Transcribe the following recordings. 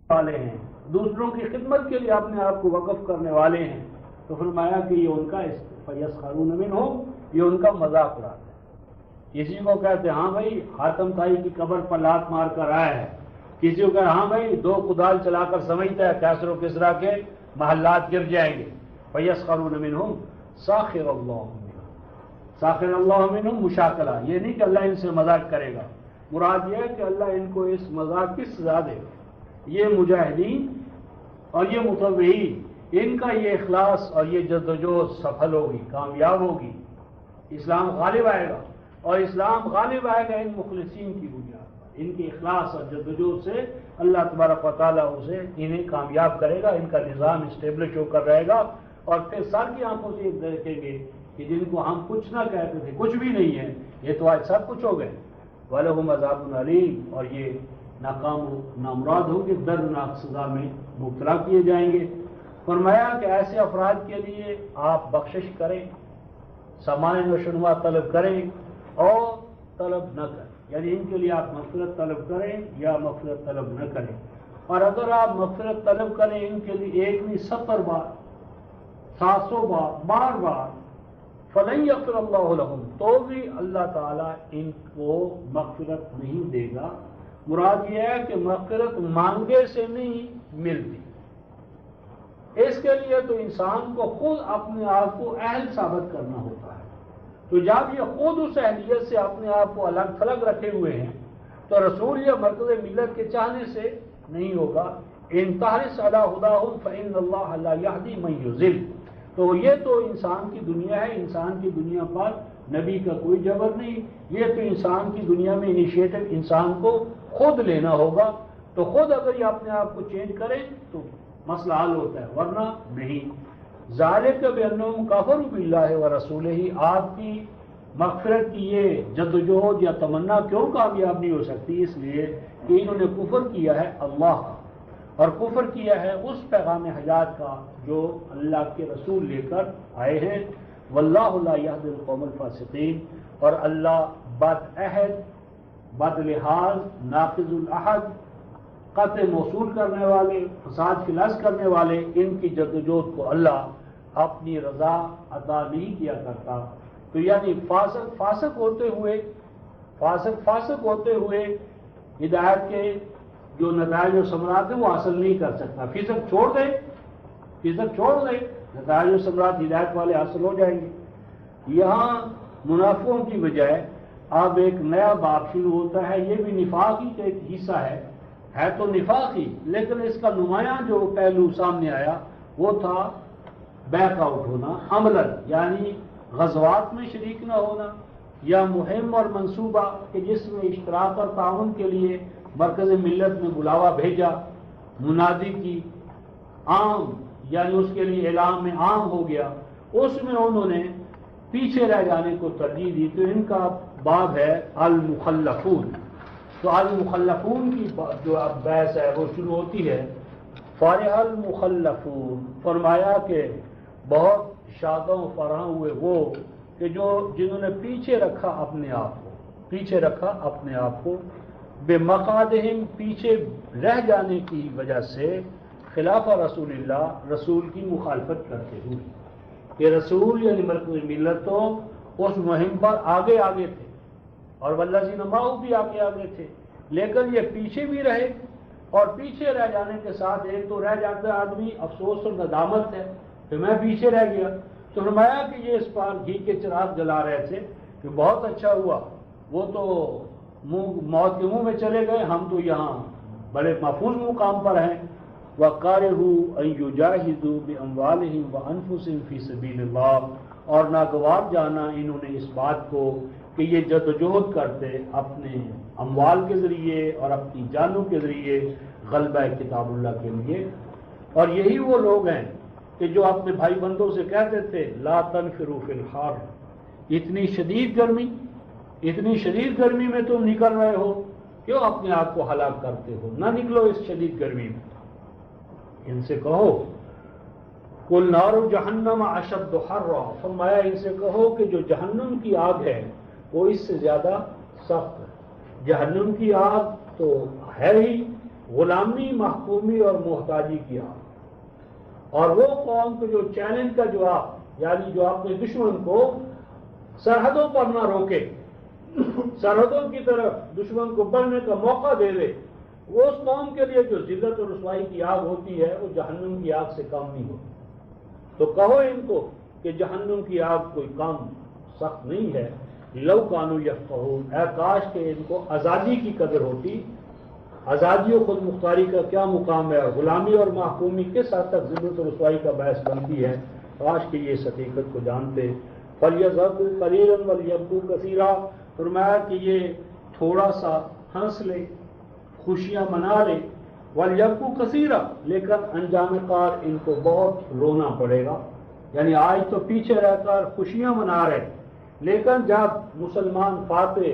والے ہیں، دوسروں کی خدمت کے لیے اپنے آپ کو وقف کرنے والے ہیں، تو فرمایا کہ یہ ان کا فَيَسْخَرُونَ مِنْهُمْ، یہ ان کا مذاق اڑاتے ہیں۔ کسی کو کہتے ہیں ہاں بھائی حاتم تائی کی قبر پر لات مار کر آیا ہے، کسی کو کہتے ہاں بھائی 2 کدال چلا کر سمجھتا ہے کیسر و کسرا کے محلات گر جائیں گے۔ فَيَسْخَرُونَ مِنْهُمْ سَخِرَ اللَّهُ مِنْهُمْ، سَخِرَ اللَّهُ مِنْهُمْ مشاکلہ، یہ نہیں کہ اللہ ان سے مذاق کرے گا، مراد یہ ہے کہ اللہ ان کو اس مذاق کی سزا دے گا۔ یہ مجاہدین اور یہ مطوعین، ان کا یہ اخلاص اور یہ جدوجہد سفل ہوگی، کامیاب ہوگی، اسلام غالب آئے گا، اور اسلام غالب آئے گا ان مخلصین کی بنیاد پر، ان کے اخلاص اور جدوجہد سے اللہ تبارک و تعالیٰ اسے انہیں کامیاب کرے گا، ان کا نظام اسٹیبلش ہو کر رہے گا، اور پھر سر کی آنکھوں سے دیکھیں گے کہ جن کو ہم کچھ نہ کہتے تھے، کچھ بھی نہیں ہے، یہ تو آج سب کچھ ہو گئے۔ وَلَهُمْ عَذَابٌ عَلِيمٌ، اور یہ ناکام نامراد ہوں گے، دردناک سزا میں مبتلا کیے جائیں گے۔ فرمایا کہ ایسے افراد کے لیے آپ بخشش کریں، سماع و شنوا طلب کریں اور طلب نہ کریں، یعنی ان کے لیے آپ مغفرت طلب کریں یا مغفرت طلب نہ کریں، اور اگر آپ مغفرت طلب کریں ان کے لیے ایک نہیں 70 بار، 700 بار، بار بار، فَلَن يَغْفِرَ اللَّهُ لَهُمْ، تو بھی اللہ تعالیٰ ان کو مغفرت نہیں دے گا۔ مراد یہ ہے کہ مغفرت مانگے سے نہیں ملتی، اس کے لیے تو انسان کو خود اپنے آپ کو اہل ثابت کرنا ہوتا ہے۔ تو جب یہ خود اس اہلیت سے اپنے آپ کو الگ تھلگ رکھے ہوئے ہیں تو رسول یا مرکز ملت کے چاہنے سے نہیں ہوگا۔ ان تحرص علی ہداہم فإن اللہ لا یہدی من یضل، تو یہ تو انسان کی دنیا ہے، انسان کی دنیا پر نبی کا کوئی جبر نہیں، یہ تو انسان کی دنیا میں انیشیٹو انسان کو خود لینا ہوگا، تو خود اگر یہ اپنے آپ کو چینج کرے تو مسئلہ حل ہوتا ہے، ورنہ نہیں۔ ذالک بانہم کفروا باللہ ورسولہ، آپ کی مغفرت کی یہ جدوجہد یا تمنا کیوں کامیاب نہیں ہو سکتی؟ اس لیے کہ انہوں نے کفر کیا ہے اللہ کا، اور کفر کیا ہے اس پیغام حیات کا جو اللہ کے رسول لے کر آئے ہیں۔ واللہ لا یہدی القوم الفاسقین، اور اللہ بد عہد، بد لحاظ، ناقض العہد، قطع موصول کرنے والے، فساد فلاس کرنے والے، ان کی جدوجہد کو اللہ اپنی رضا عطا نہیں کیا کرتا۔ تو یعنی فاسق ہوتے ہوئے ہدایت کے جو نتائج و ثمرات ہیں وہ حاصل نہیں کر سکتا۔ فسق چھوڑ دے، نتائج و ثمرات ہدایت والے حاصل ہو جائیں گے۔ یہاں منافقوں کی بجائے اب ایک نیا باب شروع ہوتا ہے، یہ بھی نفاق ہی کا ایک حصہ ہے تو نفاق ہی، لیکن اس کا نمایاں جو پہلو سامنے آیا وہ تھا بیک آؤٹ ہونا عملاً، یعنی غزوات میں شریک نہ ہونا، یا مہم اور منصوبہ کہ جس میں اشتراک اور تعاون کے لیے مرکز ملت میں بلاوا بھیجا، منادی کی عام، یعنی اس کے لیے اعلان میں عام ہو گیا، اس میں انہوں نے پیچھے رہ جانے کو ترجیح دی۔ تو ان کا باب ہے المخلفون۔ تو المخلفون کی جو اب بحث ہے وہ شروع ہوتی ہے۔ فارح المخلفون، فرمایا کہ بہت شادوں فراں ہوئے وہ کہ جنہوں نے پیچھے رکھا اپنے آپ کو بے مقادہم، پیچھے رہ جانے کی وجہ سے، خلاف رسول اللہ، رسول کی مخالفت کرتے ہوئے، کہ رسول یعنی مرکز ملت تو اس مہم پر آگے تھے، اور والذین معہ بھی آگے تھے، لیکن یہ پیچھے بھی رہے، اور پیچھے رہ جانے کے ساتھ ایک تو رہ جاتا ہے آدمی افسوس اور ندامت ہے کہ میں پیچھے رہ گیا۔ تو فرمایا کہ یہ اس پر گھی کے چراغ جلا رہے تھے کہ بہت اچھا ہوا، وہ تو موت کے منہ میں چلے گئے، ہم تو یہاں بڑے محفوظ مقام پر ہیں۔ وَقَارِهُ أَن يُجَاهِدُوا بِأَمْوَالِهِمْ وَأَنفُسِهِمْ فِي سَبِيلِ اللَّهِ، اور ناگوار جانا انہوں نے اس بات کو کہ یہ جدوجہد کرتے اپنے اموال کے ذریعے اور اپنی جانوں کے ذریعے غلبہ کتاب اللہ کے لیے۔ اور یہی وہ لوگ ہیں کہ جو اپنے بھائی بندوں سے کہتے تھے لا تنفروا فی الحر، اتنی شدید گرمی میں تم نکل رہے ہو، کیوں اپنے آپ کو ہلاک کرتے ہو؟ نہ نکلو اس شدید گرمی میں۔ ان سے کہو قل نار جہنم اشد حرا، فرمایا ان سے کہو کہ جو جہنم کی آگ ہے وہ اس سے زیادہ سخت ہے۔ جہنم کی آگ تو ہے ہی، غلامی، محکومی اور محتاجی کی آگ، اور وہ قوم کو جو چیلنج کا جواب، یعنی جو اپنے دشمن کو سرحدوں پر نہ روکے، سرحدوں کی طرف دشمن کو بڑھنے کا موقع دے دے، وہ اس قوم کے لیے جو ذلت اور رسوائی کی آگ ہوتی ہے وہ جہنم کی آگ سے کم نہیں ہوتی۔ تو کہو ان کو کہ جہنم کی آگ کوئی کام سخت نہیں ہے، لو کانوا یفقہون، اے کاش کہ ان کو آزادی کی قدر ہوتی۔ آزادی و خود مختاری کا کیا مقام ہے، غلامی اور محکومی کس حد تک ذلت و رسوائی کا باعث بنتی ہے، کاش کہ یہ اس حقیقت کو جانتے۔ فَلْيَضْحَكُوا قَلِيلًا وَلْيَبْكُوا كَثِيرًا، فرمایا کہ یہ تھوڑا سا ہنس لے، خوشیاں منا لے، وَلْيَبْكُوا كَثِيرًا، لیکن انجام کار ان کو بہت رونا پڑے گا۔ یعنی آج تو پیچھے رہ کر خوشیاں منا رہے، لیکن جب مسلمان فاتح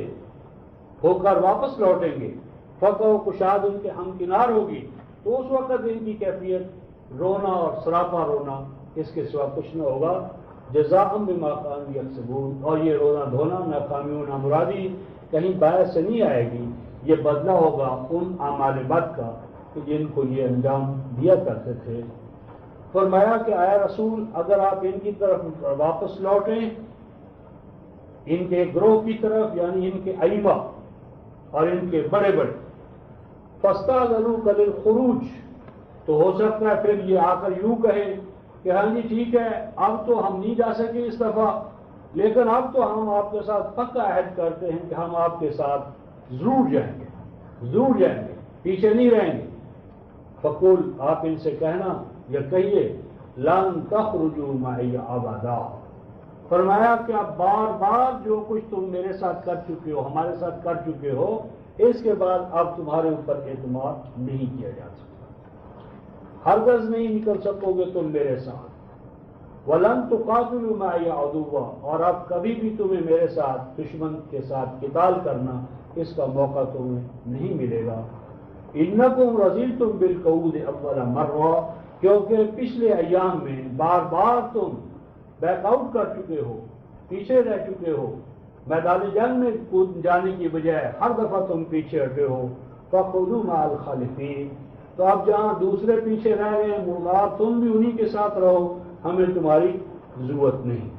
ہو کر واپس لوٹیں گے، فقہ و کشاد ان کے ہمکنار ہوگی، تو اس وقت ان کی کیفیت رونا اور سراپا رونا، اس کے سوا کچھ نہ ہوگا۔ جزاء بما كانوا یکسبون، اور یہ رونا دھونا، ناکامیوں نامرادی کہیں باعث سے نہیں آئے گی، یہ بدلہ ہوگا ان اعمال بد کا کہ جن کو یہ انجام دیا کرتے تھے۔ فرمایا کہ اے رسول اگر آپ ان کی طرف واپس لوٹیں، ان کے گروہ کی طرف، یعنی ان کے ائمہ اور ان کے بڑے بڑے، فاستأذنوک للخروج، تو ہو سکتا ہے پھر یہ آ کر یوں کہے کہ ہاں جی ٹھیک ہے اب تو ہم نہیں جا سکے اس دفعہ، لیکن اب تو ہم آپ کے ساتھ پکا عہد کرتے ہیں کہ ہم آپ کے ساتھ ضرور جائیں گے، ضرور جائیں گے، پیچھے نہیں رہیں گے۔ فقل، آپ ان سے کہنا یا کہیے، لن تخرجوا معی ابدا، فرمایا کہ اب بار بار جو کچھ تم میرے ساتھ کر چکے ہو، ہمارے ساتھ کر چکے ہو، اس کے بعد اب تمہارے اوپر اعتماد نہیں کیا جا سکتا، ہرگز نہیں نکل سکو گے تم میرے ساتھ۔ وَلَن تُقَاتِلُوا مَعِيَ عَدُوًّا، اور اب کبھی بھی تمہیں میرے ساتھ دشمن کے ساتھ قتال کرنا، اس کا موقع تمہیں نہیں ملے گا۔ إِنَّكُمْ رَضِيتُمْ بِالْقَعُودِ أَوَّلَ مَرَّةٍ، کیونکہ پچھلے ایام میں بار بار تم بیک آؤٹ کر چکے ہو، پیچھے رہ چکے ہو، میدان جنگ میں کود جانے کی بجائے ہر دفعہ تم پیچھے ہٹے ہو۔ فَقُعُودُوا مَعَ الْخَالِفِينَ، تو اب جہاں دوسرے پیچھے رہ گئے مردار، تم بھی انہی کے ساتھ رہو، ہمیں تمہاری ضرورت نہیں۔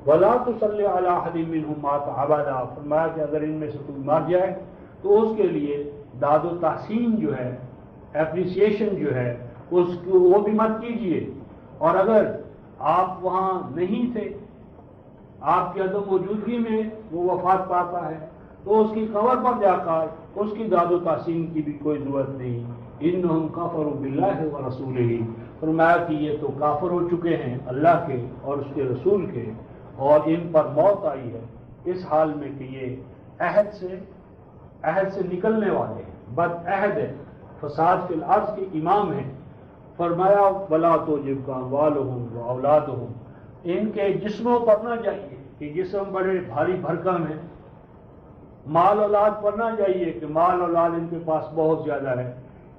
وَلَا تُصَلِّ عَلَىٰ أَحَدٍ مِّنْهُمْ مَاتَ أَبَدًا، فرمایا کہ اگر ان میں سے کوئی مر جائے تو اس کے لیے داد و تحسین جو ہے، اپریسیشن جو ہے، اس کو وہ بھی مت کیجیے، اور اگر آپ وہاں نہیں تھے، آپ کی عدم موجودگی میں وہ وفات پاتا ہے، تو اس کی قبر پر جا کر اس کی داد و تحسین کی بھی کوئی ضرورت نہیں۔ انہم کفروا باللہ ورسولہ، فرمایا کہ یہ تو کافر ہو چکے ہیں اللہ کے اور اس کے رسول کے، اور ان پر موت آئی ہے اس حال میں کہ یہ عہد سے نکلنے والے ہیں، بد عہد ہے، فساد فی الارض کے امام ہیں۔ فرمایا ولا تعجبک اموالہم واولادہم، ان کے جسموں پر نہ جائیے کہ جسم بڑے بھاری بھرکم ہیں، مال اولاد پر نہ جائیے کہ مال اولاد ان کے پاس بہت زیادہ ہے۔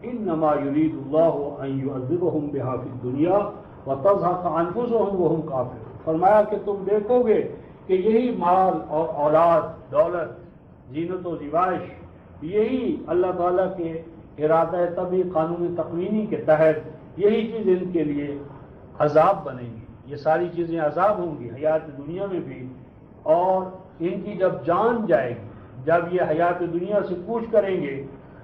انما یرید اللہ ان یعذبہم بہا فی الدنیا وتزہق انفسہم وہم کافرون، فرمایا کہ تم دیکھو گے کہ یہی مال اور اولاد، دولت، زینت و زیبائش، یہی اللہ تعالیٰ کے ارادہ طبعی قانون تقوینی کے تحت یہی چیز ان کے لیے عذاب بنے گی، یہ ساری چیزیں عذاب ہوں گی حیات دنیا میں بھی، اور ان کی جب جان جائے گی، جب یہ حیات دنیا سے کوچ کریں گے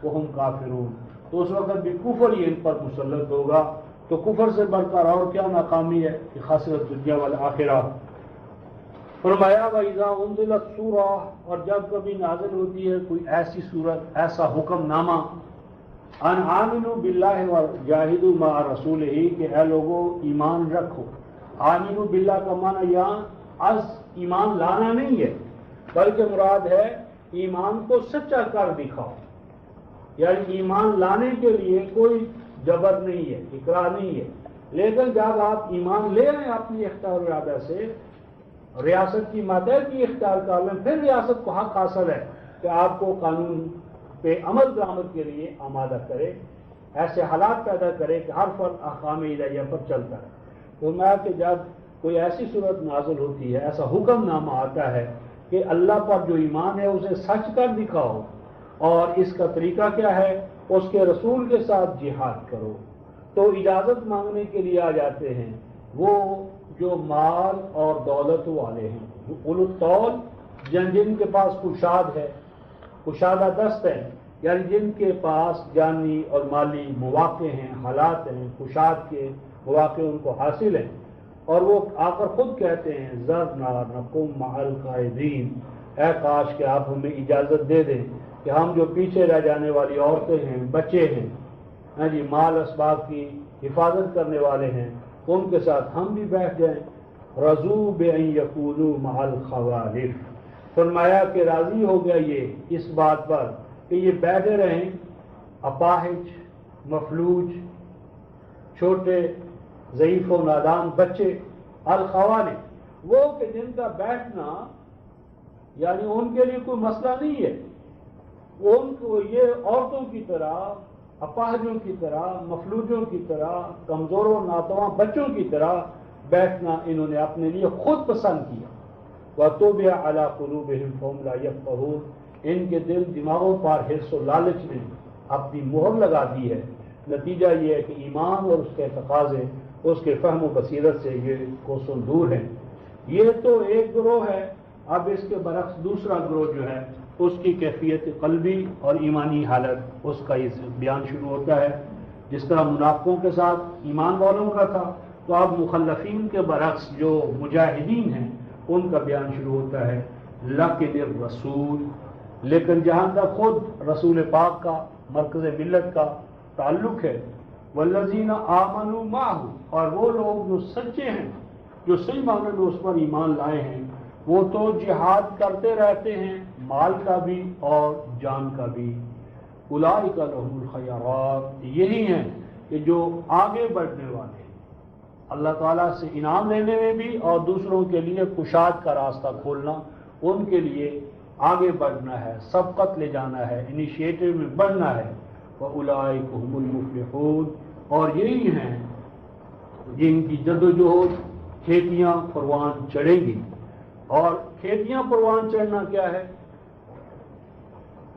وہ ہم کافرون، تو اس وقت بھی کفر ہی ان پر مسلط ہوگا۔ تو کفر سے بڑھ کر اور کیا ناکامی ہے کہ خسرت دنیا والآخرہ۔ فرمایا وَإِذَا أُنزِلَتْ سُورَةٌ، اور جب کبھی نازل ہوتی ہے کوئی ایسی صورت، ایسا حکم نامہ، ان آمنوا باللہ وجاہدوا مع رسولہ، کہ اے لوگوں ایمان رکھو۔ آمنوا باللہ کا معنی یہاں از ایمان لانا نہیں ہے، بلکہ مراد ہے ایمان کو سچا کر دکھاؤ، یعنی ایمان لانے کے لیے کوئی جبر نہیں ہے، اکراہ نہیں ہے، لیکن جب آپ ایمان لے رہے ہیں اپنی اختیار و ارادہ سے، ریاست کی ماتحت کی اختیار کر لیں، پھر ریاست کو حق حاصل ہے کہ آپ کو قانون پہ عمل درآمد کے لیے آمادہ کرے، ایسے حالات پیدا کرے کہ ہر فرد احکام الہیہ پر چلتا ہے۔ تو میں کہ جب کوئی ایسی صورت نازل ہوتی ہے، ایسا حکم نامہ آتا ہے کہ اللہ پر جو ایمان ہے اسے سچ کر دکھاؤ، اور اس کا طریقہ کیا ہے؟ اس کے رسول کے ساتھ جہاد کرو، تو اجازت مانگنے کے لیے آ جاتے ہیں وہ جو مال اور دولت والے ہیں، جو اولو الطول، جن کے پاس کشاد ہے، کشادہ دست ہے، یعنی جن کے پاس جانی اور مالی مواقع ہیں، حالات ہیں، کشاد کے مواقع ان کو حاصل ہیں، اور وہ آ کر خود کہتے ہیں ذرنا نکم مع القاعدین، اے کاش کہ آپ ہمیں اجازت دے دیں کہ ہم جو پیچھے رہ جانے والی عورتیں ہیں، بچے ہیں، ہاں جی، مال اسباب کی حفاظت کرنے والے ہیں، ان کے ساتھ ہم بھی بیٹھ جائیں۔ رضوا بان یکونوا مع الخوالف، فرمایا کہ راضی ہو گیا یہ اس بات پر کہ یہ بیٹھے رہیں اپاہج، مفلوج، چھوٹے، ضعیف و نادان بچے، الخوالف، وہ کہ جن کا بیٹھنا یعنی ان کے لیے کوئی مسئلہ نہیں ہے، ان کو یہ عورتوں کی طرح، اپاہجوں کی طرح، مفلوجوں کی طرح، کمزور و ناتواں بچوں کی طرح بیٹھنا انہوں نے اپنے لیے خود پسند کیا۔ وَطُبِعَ عَلَىٰ قُلُوبِهِمْ فَهُمْ لَا يَفْقَهُونَ، ان کے دل دماغوں پر حرص و لالچ نے اپنی مہر لگا دی ہے۔ نتیجہ یہ ہے کہ ایمان اور اس کے تقاضے اس کے فہم و بصیرت سے یہ کوسوں دور ہیں۔ یہ تو ایک گروہ ہے، اب اس کے برعکس دوسرا گروہ جو ہے اس کی کیفیت قلبی اور ایمانی حالت، اس کا یہ بیان شروع ہوتا ہے۔ جس طرح منافقوں کے ساتھ ایمان والوں کا تھا، تو اب مخلفین کے برعکس جو مجاہدین ہیں ان کا بیان شروع ہوتا ہے۔ لیکن الرسول، لیکن جہاں تک خود رسول پاک کا، مرکز ملت کا تعلق ہے، والذین آمنوا معہ، اور وہ لوگ جو سچے ہیں، جو صحیح معنی میں اس پر ایمان لائے ہیں، وہ تو جہاد کرتے رہتے ہیں، مال کا بھی اور جان کا بھی۔ اولئک لہم الخیرات، یہی ہیں کہ جو آگے بڑھنے والے ہیں، اللہ تعالیٰ سے انعام لینے میں بھی اور دوسروں کے لیے کشاد کا راستہ کھولنا، ان کے لیے آگے بڑھنا ہے، سبقت لے جانا ہے، انیشیٹو میں بڑھنا ہے۔ وَأُولَئِكَ هُمُ الْمُفْلِحُونَ، اور یہی ہیں جن کی جدوجہد کھیتیاں پروان چڑھیں گی۔ اور کھیتیاں پروان چڑھنا کیا ہے؟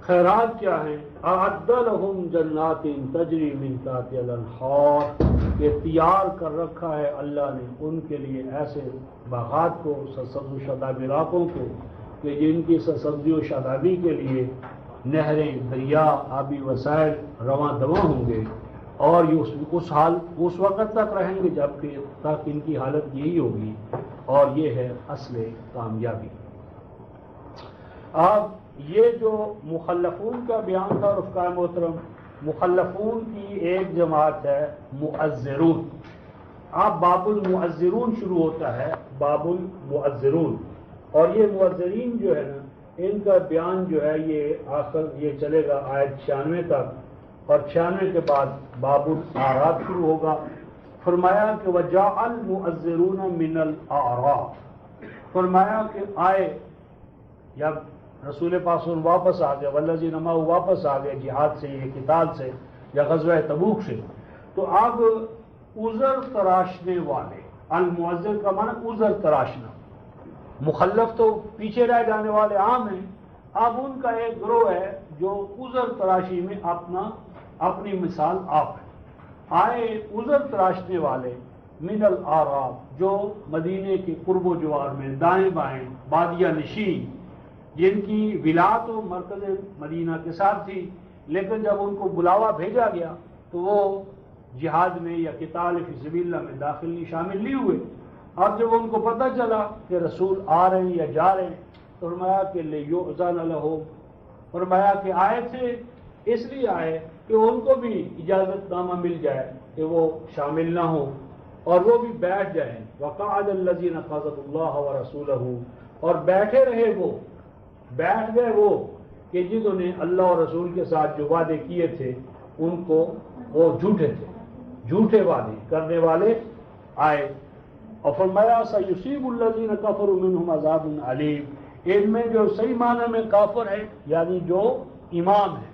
خیرات کیا ہیں؟ اعد لہم جنات تجری من تحتها الانہار، یہ تیار کر رکھا ہے اللہ نے ان کے لیے ایسے باغات کو، سرسبز و شاداب علاقوں کو، کہ جن کی سرسبزی و شادابی کے لیے نہریں، دریا، آبی وسائل رواں دواں ہوں گے، اور یہ اس وقت تک رہیں گے جب کہ تک ان کی حالت یہی ہوگی، اور یہ ہے اصل کامیابی۔ اب یہ جو مخلفون کا بیان تھا رفقائے محترم، مخلفون کی ایک جماعت ہے معذرون۔ اب باب المعذرون شروع ہوتا ہے، باب المعذرون، اور یہ معذرین جو ہے نا، ان کا بیان جو ہے یہ آخر یہ چلے گا آیت 96 تک، اور 96 کے بعد باب الاعراب شروع ہوگا۔ فرمایا کہ وَجَاءَ الْمُعَذِّرُونَ مِنَ الْأَعْرَابِ، فرمایا کہ آئے، جب رسول پاک صلی اللہ علیہ وسلم واپس آ گئے، والذین معہ واپس آ گئے جہاد سے، یہ قتال سے یا غزوہ تبوک سے، تو اب عذر تراشنے والے، المعذر کا معنی عذر تراشنا، مخلف تو پیچھے رہ جانے والے عام ہیں، اب ان کا ایک گروہ ہے جو عذر تراشی میں اپنی مثال آپ ہے۔ آئے عذر تراشنے والے من الاعراب، جو مدینے کے قرب و جوار میں دائیں بائیں بادیہ نشین، جن کی ولایت و مرکز مدینہ کے ساتھ تھی، لیکن جب ان کو بلاوا بھیجا گیا تو وہ جہاد میں یا قتال فی سبیل اللہ میں داخل نہیں، شامل نہیں ہوئے۔ اب جب ان کو پتہ چلا کہ رسول آ رہے ہیں یا جا رہے ہیں، تو فرمایا کہ لیؤذن لہم، فرمایا کہ آئے تھے اس لیے آئے کہ ان کو بھی اجازت نامہ مل جائے کہ وہ شامل نہ ہوں اور وہ بھی بیٹھ جائیں۔ وقعد الذین خاذلوا اللہ ورسولہ، اور بیٹھے رہے وہ، بیٹھ گئے وہ کہ جنہوں نے اللہ اور رسول کے ساتھ جو وعدے کیے تھے ان کو وہ جھوٹے تھے، جھوٹے وعدے کرنے والے آئے۔ اور فرمایا سیصیب الذین کفروا منہم عذاب علیم، ان میں جو صحیح معنی میں کافر ہیں یعنی جو امام ہیں،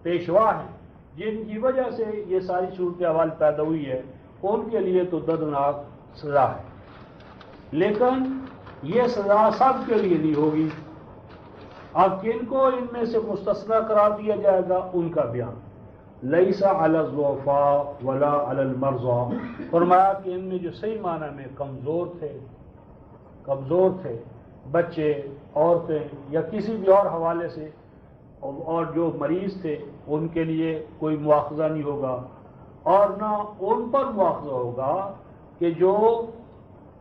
پیشوا ہیں، جن کی وجہ سے یہ ساری صورتحال پیدا ہوئی ہے، ان کے لیے تو دردناک سزا ہے، لیکن یہ سزا سب کے لیے نہیں ہوگی۔ اب کن کو ان میں سے مستثنی قرار دیا جائے گا ان کا بیان۔ لیس علی الضعفاء ولا علی المرضى، فرمایا کہ ان میں جو صحیح معنی میں کمزور تھے بچے، عورتیں یا کسی بھی اور حوالے سے، اور جو مریض تھے ان کے لیے کوئی مواخذہ نہیں ہوگا، اور نہ ان پر مواخذہ ہوگا کہ جو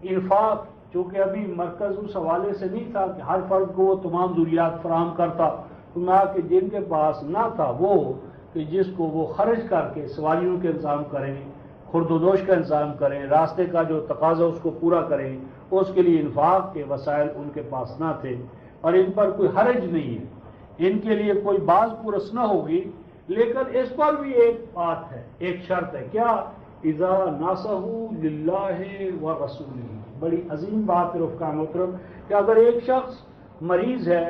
انفاق، چونکہ ابھی مرکز اس حوالے سے نہیں تھا کہ ہر فرد کو وہ تمام ضروریات فراہم کرتا، تو نہ کہ جن کے پاس نہ تھا وہ کہ جس کو وہ خرچ کر کے سواریوں کے انتظام کریں، خورد و نوش کا انتظام کریں، راستے کا جو تقاضا اس کو پورا کریں، اس کے لیے انفاق کے وسائل ان کے پاس نہ تھے، اور ان پر کوئی حرج نہیں ہے، ان کے لیے کوئی باز پرس نہ ہوگی، لیکن اس پر بھی ایک بات ہے، ایک شرط ہے، کیا؟ اذا ناصحوا للہ ورسولہ، بڑی عظیم بات ہے رفقا محترم، کہ اگر ایک شخص مریض ہے،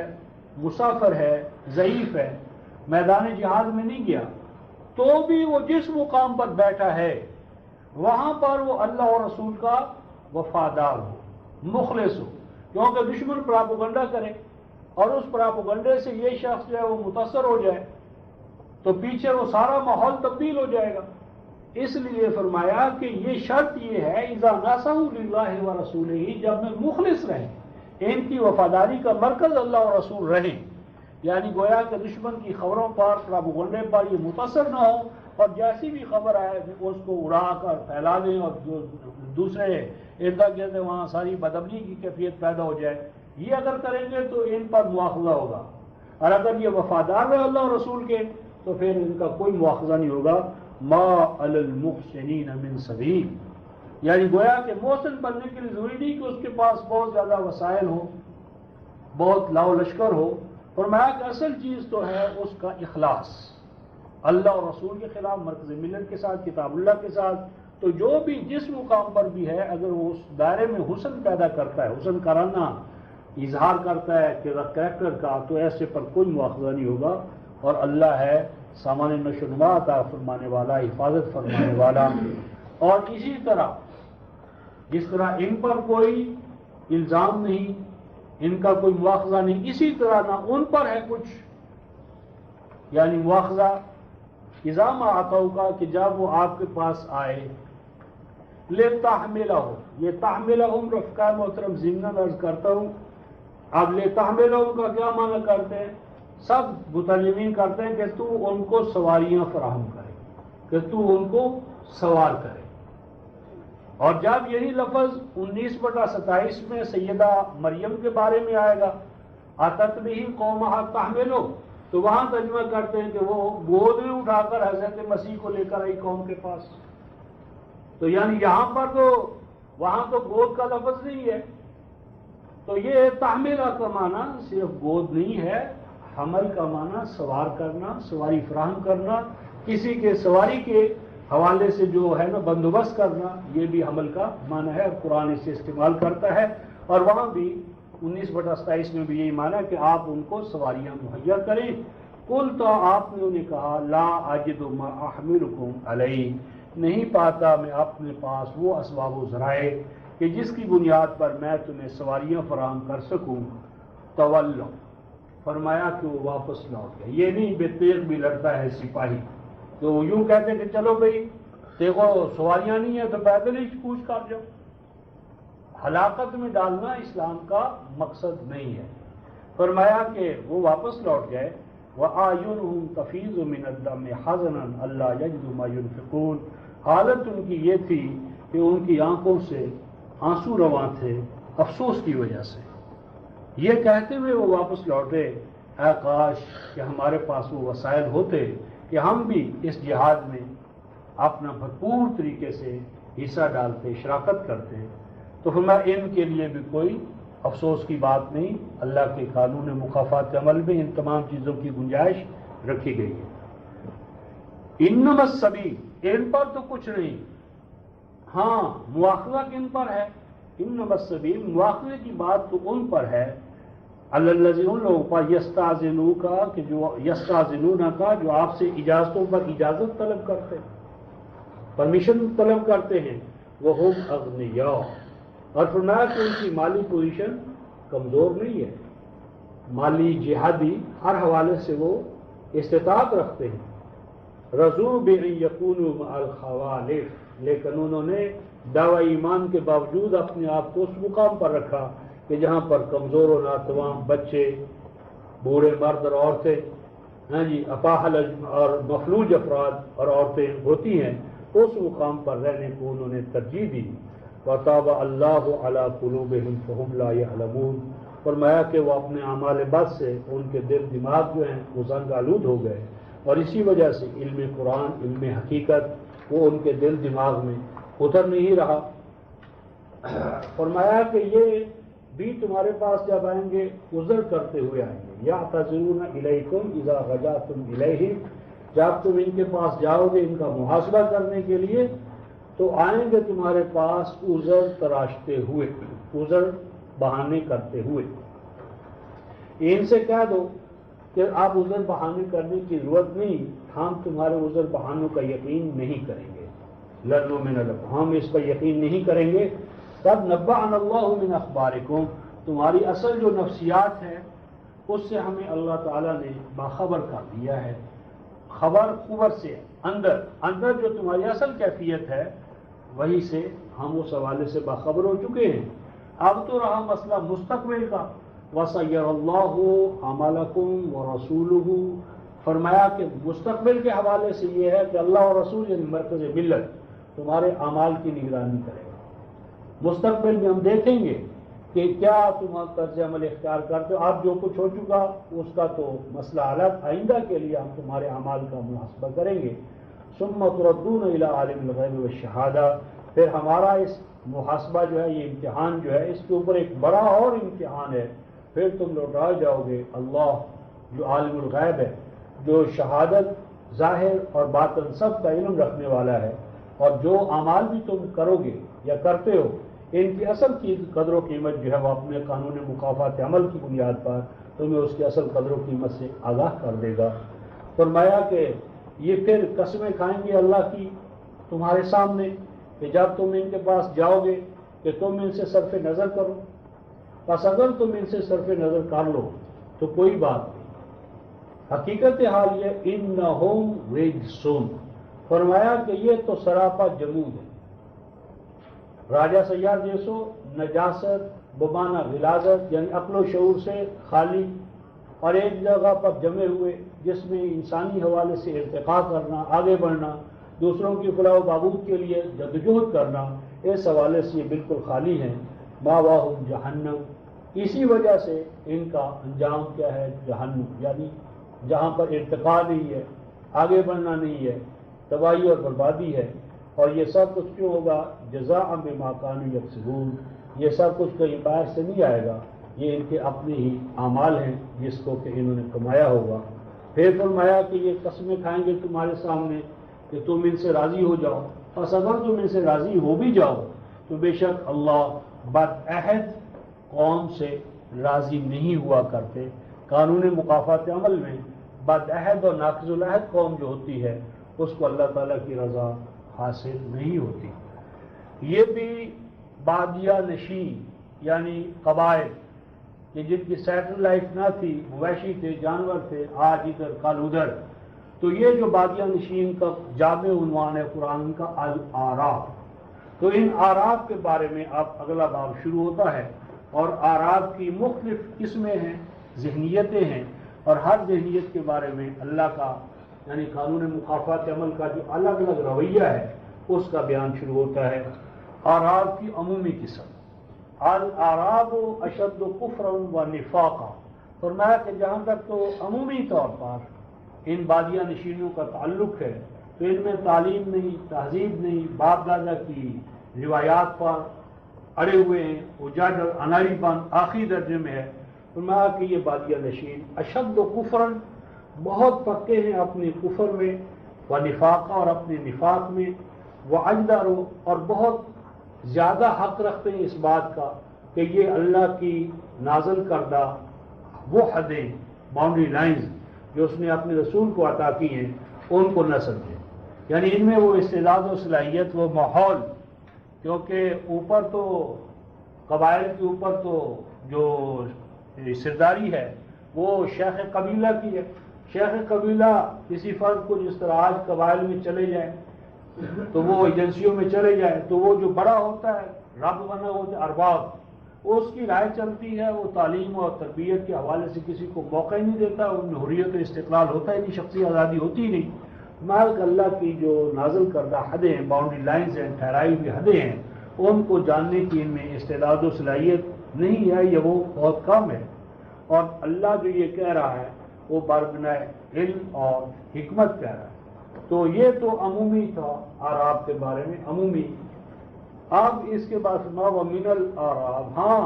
مسافر ہے، ضعیف ہے، میدان جہاد میں نہیں گیا، تو بھی وہ جس مقام پر بیٹھا ہے وہاں پر وہ اللہ اور رسول کا وفادار ہو، مخلص ہو، کیونکہ دشمن پراپوگنڈا کرے اور اس پراپوگنڈے سے یہ شخص جو ہے وہ متاثر ہو جائے تو پیچھے وہ سارا ماحول تبدیل ہو جائے گا۔ اس لیے فرمایا کہ یہ شرط یہ ہے اذا ناصحوا للہ ورسولہ، جب میں مخلص رہیں، ان کی وفاداری کا مرکز اللہ اور رسول رہیں، یعنی گویا کہ دشمن کی خبروں پر، پراپوگنڈے پر یہ متاثر نہ ہو، اور جیسی بھی خبر آئے اس کو اڑا کر پھیلا دیں اور جو دوسرے ارد گرد وہاں ساری بدامنی کی کیفیت پیدا ہو جائے، یہ اگر کریں گے تو ان پر مواخذہ ہوگا، اور اگر یہ وفادار رہے اللہ اور رسول کے تو پھر ان کا کوئی مواخذہ نہیں ہوگا۔ ما علی المحسنین من سبیل، یعنی گویا کہ محسن بننے کے لیے ضروری نہیں کہ اس کے پاس بہت زیادہ وسائل ہو، بہت لاؤ لشکر ہو، فرمایا کہ اصل چیز تو ہے اس کا اخلاص اللہ اور رسول کے خلاف، مرکز ملت کے ساتھ، کتاب اللہ کے ساتھ، تو جو بھی جس مقام پر بھی ہے اگر وہ اس دائرے میں حسن پیدا کرتا ہے، حسن کرانا اظہار کرتا ہے کہ کریکٹر کا، تو ایسے پر کوئی مواخذہ نہیں ہوگا، اور اللہ ہے سامان نشو و نما عطا فرمانے والا، حفاظت فرمانے والا۔ اور اسی طرح جس طرح ان پر کوئی الزام نہیں، ان کا کوئی مواخذہ نہیں، اسی طرح نہ ان پر ہے کچھ یعنی مواخذہ اذا ما آتاؤ کا، کہ جب وہ آپ کے پاس آئے، لِتَحْمِلَهُمْ، یہ تحملہم رفقا محترم ضمناً عرض کرتا ہوں، اب لِتَحْمِلَهُمْ کا کیا معنی کرتے ہیں؟ سب مترجمین کرتے ہیں کہ تو ان کو سواریاں فراہم کرے، کہ تو ان کو سوار کرے، اور جب یہی لفظ 19/27 میں سیدہ مریم کے بارے میں آئے گا، آتت بھی قومہا تحملو، تو وہاں ترجمہ کرتے ہیں کہ وہ گود میں اٹھا کر حضرت مسیح کو لے کر آئی قوم کے پاس، تو یعنی یہاں پر تو وہاں تو گود کا لفظ نہیں ہے، تو یہ تحمیلہ کا معنی صرف گود نہیں ہے، حمل کا معنی سوار کرنا، سواری فراہم کرنا، کسی کے سواری کے حوالے سے جو ہے نا بندوبست کرنا، یہ بھی حمل کا معنی ہے، اور قرآن اسے استعمال کرتا ہے، اور وہاں بھی 19/27 میں بھی یہی معنی ہے کہ آپ ان کو سواریاں مہیا کریں۔ قل، تو آپ نے انہیں کہا، لا اجد ما احملکم علیہ، نہیں پاتا میں اپنے پاس وہ اسباب و ذرائع کہ جس کی بنیاد پر میں تمہیں سواریاں فراہم کر سکوں۔ تولو، فرمایا کہ وہ واپس لوٹ گئے، یہ نہیں بے تیغ بھی لڑتا ہے سپاہی، تو یوں کہتے ہیں کہ چلو بھئی دیکھو سواریاں نہیں ہیں تو پیدل ہی کوچ کر جاؤ، ہلاکت میں ڈالنا اسلام کا مقصد نہیں ہے۔ فرمایا کہ وہ واپس لوٹ گئے، وَآیُنُهُمْ تَفِیضُ مِنَ الدَّمِ حَزَنًا أَلَّا يَجِدُوا مَا يُنْفِقُونَ، حالت ان کی یہ تھی کہ ان کی آنکھوں سے آنسو رواں تھے افسوس کی وجہ سے، یہ کہتے ہوئے وہ واپس لوٹے، اے کاش کہ ہمارے پاس وہ وسائل ہوتے کہ ہم بھی اس جہاد میں اپنا بھرپور طریقے سے حصہ ڈالتے، شراکت کرتے۔ تو فرمایا ان کے لیے بھی کوئی افسوس کی بات نہیں، اللہ کے قانون مکافات عمل میں ان تمام چیزوں کی گنجائش رکھی گئی ہے۔ انما السبیل، ان پر تو کچھ نہیں، ہاں مواخذہ کن پر ہے؟ انما السبیل، مواخذے کی بات تو ان پر ہے، الذین، ان لوگوں پر، یستاذنون کا، کہ جو یستاذنون کا، جو آپ سے اجازتوں پر اجازت طلب کرتے ہیں، پرمیشن طلب کرتے ہیں، وہ ہم اغنیاء، اور فرمایا کہ ان کی مالی پوزیشن کمزور نہیں ہے، مالی جہادی ہر حوالے سے وہ استطاعت رکھتے ہیں، رضو بِأَن يَكُونُوا مَعَ الْخَوَالِفِ، لیکن انہوں نے دعوی ایمان کے باوجود اپنے آپ کو اس مقام پر رکھا کہ جہاں پر کمزور و ناتواں بچے، بوڑھے مرد اور عورتیں، ہاں جی، اپاہل اور مفلوج افراد اور عورتیں ہوتی ہیں، تو اس مقام پر رہنے کو انہوں نے ترجیح دی۔ وَتَابَ اللَّهُ عَلَىٰ قُلُوبِهِمْ فَهُمْ لَا يَعْلَمُونَ، فرمایا کہ وہ اپنے اعمال بد سے ان کے دل دماغ جو ہیں وہ زنگ آلود ہو گئے، اور اسی وجہ سے علم قرآن، علم حقیقت وہ ان کے دل دماغ میں اتر نہیں رہا۔ فرمایا کہ یہ بھی تمہارے پاس جب آئیں گے عذر کرتے ہوئے آئیں گے، یعتذرون الیکم اذا رجعتم الیہم، جب تم ان کے پاس جاؤ گے ان کا محاسبہ کرنے کے لیے تو آئیں گے تمہارے پاس عذر تراشتے ہوئے، عذر بہانے کرتے ہوئے۔ ان سے کہہ دو کہ آپ عذر بہانے کرنے کی ضرورت نہیں، ہم تمہارے عذر بہانوں کا یقین نہیں کریں گے، لن نؤمن لکم، ہم اس پر یقین نہیں کریں گے۔ تب نبأنا اللہ من اخبارکم، تمہاری اصل جو نفسیات ہے اس سے ہمیں اللہ تعالیٰ نے باخبر کر دیا ہے۔ خبر سے اندر جو تمہاری اصل کیفیت ہے وہی سے ہم اس حوالے سے باخبر ہو چکے ہیں۔ اب تو رہا مسئلہ مستقبل کا، وَسَيَّرَ اللَّهُ عَمَلَكُمْ وَرَسُولُهُ، فرمایا کہ مستقبل کے حوالے سے یہ ہے کہ اللہ اور رسول یعنی مرکز ملت تمہارے اعمال کی نگرانی کرے گا۔ مستقبل میں ہم دیکھیں گے کہ کیا تم طرز عمل اختیار کرتے ہو، اب جو کچھ ہو چکا اس کا تو مسئلہ الگ، آئندہ کے لیے ہم تمہارے اعمال کا محاسبہ کریں گے۔ ثم تردون الی عالم الغیب والشہادہ، پھر ہمارا اس محاسبہ جو ہے، یہ امتحان جو ہے، اس کے اوپر ایک بڑا اور امتحان ہے، پھر تم لوٹائے جاؤ گے اللہ جو عالم الغیب ہے، جو شہادت ظاہر اور باطن سب کا علم رکھنے والا ہے، اور جو اعمال بھی تم کرو گے یا کرتے ہو ان کی اصل کی قدر و قیمت جو ہے وہ اپنے قانون مکافات عمل کی بنیاد پر تمہیں اس کی اصل قدر و قیمت سے آگاہ کر دے گا۔ فرمایا کہ یہ پھر قسمیں کھائیں گے اللہ کی تمہارے سامنے کہ جب تم ان کے پاس جاؤ گے کہ تم ان سے صرف نظر کرو، بس اگر تم ان سے صرف نظر کر لو تو کوئی بات نہیں، حقیقت حال یہ انہم رجسون، فرمایا کہ یہ تو سراپا جمود ہے۔ راجہ سیار جیسو نجاست بمانا غلاظت یعنی عقل و شعور سے خالی اور ایک جگہ پر جمے ہوئے، جس میں انسانی حوالے سے ارتقاء کرنا، آگے بڑھنا، دوسروں کی فلاح و بہبود کے لیے جدوجہد کرنا، اس حوالے سے یہ بالکل خالی ہیں۔ ماواہم جہنم، اسی وجہ سے ان کا انجام کیا ہے؟ جہنم، یعنی جہاں پر ارتقاء نہیں ہے، آگے بڑھنا نہیں ہے، تباہی اور بربادی ہے۔ اور یہ سب کچھ کیوں ہوگا؟ جزاء بما کانوا یکسبون، یہ سب کچھ کہیں باہر سے نہیں آئے گا، یہ ان کے اپنے ہی اعمال ہیں جس کو کہ انہوں نے کمایا ہوگا۔ پھر فرمایا کہ یہ قسمیں کھائیں گے تمہارے سامنے کہ تم ان سے راضی ہو جاؤ، بس اگر تم ان سے راضی ہو بھی جاؤ تو بے شک اللہ بدعہد قوم سے راضی نہیں ہوا کرتے۔ قانون مکافات عمل میں بدعہد اور ناقض العہد قوم جو ہوتی ہے اس کو اللہ تعالیٰ کی رضا حاصل نہیں ہوتی۔ یہ بھی بادیہ نشین یعنی قبائل کہ جن کی سیٹل لائف نہ تھی، مویشی تھے، جانور تھے، آج ادھر کل ادھر، تو یہ جو بادیہ نشین کا جامع عنوان ہے قرآن کا الاعراف، تو ان اعراف کے بارے میں اب اگلا باب شروع ہوتا ہے، اور اعراف کی مختلف قسمیں ہیں، ذہنیتیں ہیں، اور ہر ذہنیت کے بارے میں اللہ کا یعنی قانون مکافات عمل کا جو الگ الگ رویہ ہے اس کا بیان شروع ہوتا ہے۔ اعراف کی عمومی قسم، الاعراب اشد کفرا و نفاقا، فرمایا کہ جہاں تک تو عمومی طور پر ان بادیہ نشینوں کا تعلق ہے تو ان میں تعلیم نہیں، تہذیب نہیں، باپ دادا کی روایات پر اڑے ہوئے ہیں، اجاڈ اور اناڑی پن آخری درجے میں ہے۔ فرمایا کہ یہ بادیہ نشین اشد کفرا، بہت پکے ہیں اپنے کفر میں، و نفاقہ اور اپنے نفاق میں، وہ اجدر اور بہت زیادہ حق رکھتے ہیں اس بات کا کہ یہ اللہ کی نازل کردہ وہ حدیں، باؤنڈری لائنز جو اس نے اپنے رسول کو عطا کی ہیں ان کو نہ سمجھیں، یعنی ان میں وہ استعداد و صلاحیت، وہ ماحول، کیونکہ اوپر تو قبائل کے اوپر تو جو سرداری ہے وہ شیخ قبیلہ کی ہے، شیخ قبیلہ کسی فرد کو جس طرح آج قبائل میں چلے جائیں تو وہ ایجنسیوں میں چلے جائیں تو وہ جو بڑا ہوتا ہے رب بنا ہوتا ہے ارباب اس کی رائے چلتی ہے، وہ تعلیم اور تربیت کے حوالے سے کسی کو موقع ہی نہیں دیتا، ان میں حریت و استقلال ہوتا ہی نہیں، شخصی آزادی ہوتی ہی نہیں۔ مالک اللہ کی جو نازل کردہ حدیں ہیں، باؤنڈری لائنز ہیں، ٹھہرائی ہوئی حدیں ہیں، ان کو جاننے کی ان میں استعداد و صلاحیت نہیں ہے یا وہ بہت کم ہے۔ اور اللہ جو یہ کہہ رہا ہے وہ باربنائے علم اور حکمت کہہ رہا ہے۔ تو یہ تو عمومی تھا اعراب کے بارے میں، عمومی۔ اب اس کے بعد فرمایا وَمِنَ الْأَعْرَابِ، ہاں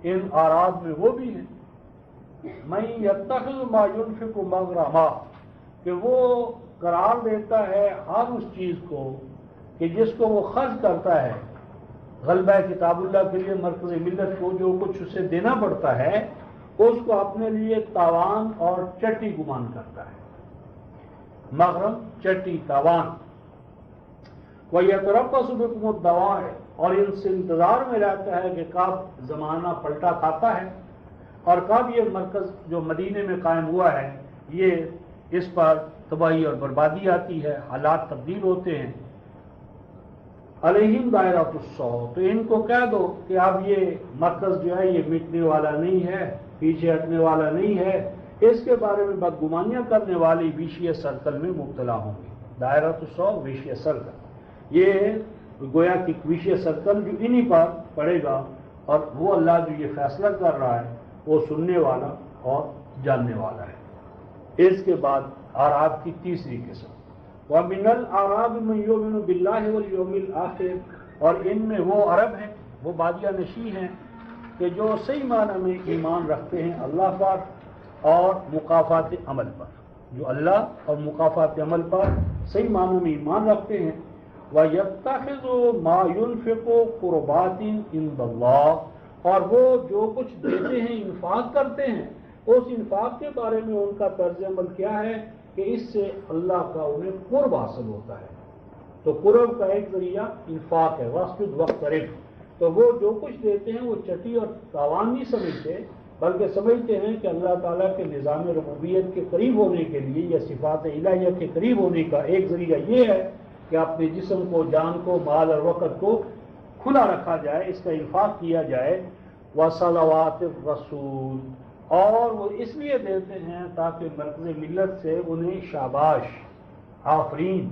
ان اعراب میں وہ بھی ہیں مَن يَتَّخِذُ مَا يُنْفِقُ مَغْرَمًا، کہ وہ قرار دیتا ہے ہر اس چیز کو کہ جس کو وہ خرچ کرتا ہے غلبہ کتاب اللہ کے لیے، مرکز ملت کو جو کچھ اسے دینا پڑتا ہے اس کو اپنے لیے تاوان اور چٹی گمان کرتا ہے۔ مغرم چٹی تاوان۔ وَيَتَرَبَّصُ بِكُمُ الدَّوَائِرَ، اور ان سے انتظار میں رہتا ہے کہ کب زمانہ پلٹا کھاتا ہے اور کب یہ مرکز جو مدینے میں قائم ہوا ہے یہ اس پر تباہی اور بربادی آتی ہے، حالات تبدیل ہوتے ہیں۔ علیہم دائرۃ السوء، تو ان کو کہہ دو کہ اب یہ مرکز جو ہے یہ مٹنے والا نہیں ہے، پیچھے ہٹنے والا نہیں ہے، اس کے بارے میں بدگمانیاں کرنے والی ویشیہ سرکل میں مبتلا ہوں گے۔ دائرۃ السوء ویشیہ سرکل، یہ گویا کہ ویشیہ سرکل جو انہی پر پڑے گا، اور وہ اللہ جو یہ فیصلہ کر رہا ہے وہ سننے والا اور جاننے والا ہے۔ اس کے بعد اعراب کی تیسری قسم، وَمِنَ الْأَعْرَابِ مَن يُؤْمِنُ بِاللَّهِ وَالْيَوْمِ الْآخِرِ، اور ان میں وہ عرب ہیں، وہ بادیہ نشین ہیں کہ جو صحیح معنی میں ایمان رکھتے ہیں اللہ پر اور مقافات عمل پر، جو اللہ اور مقافات عمل پر صحیح معنی میں ایمان رکھتے ہیں۔ وَيَتَّخِذُ مَا يُنْفِقُ قُرُبَاتٍ عِندَ اللَّهِ، اور وہ جو کچھ دیتے ہیں انفاق کرتے ہیں، اس انفاق کے بارے میں ان کا طرز عمل کیا ہے کہ اس سے اللہ کا انہیں قرب حاصل ہوتا ہے۔ تو قرب کا ایک ذریعہ انفاق ہے، واسطد وقترب، تو وہ جو کچھ دیتے ہیں وہ چٹی اور تاوان نہیں سمجھتے، بلکہ سمجھتے ہیں کہ اللہ تعالیٰ کے نظام ربوبیت کے قریب ہونے کے لیے یا صفات الہیہ کے قریب ہونے کا ایک ذریعہ یہ ہے کہ اپنے جسم کو، جان کو، مال اور وقت کو کھلا رکھا جائے، اس کا انفاق کیا جائے۔ وصلوات الرسول، اور وہ اس لیے دیتے ہیں تاکہ مرکز ملت سے انہیں شاباش، آفرین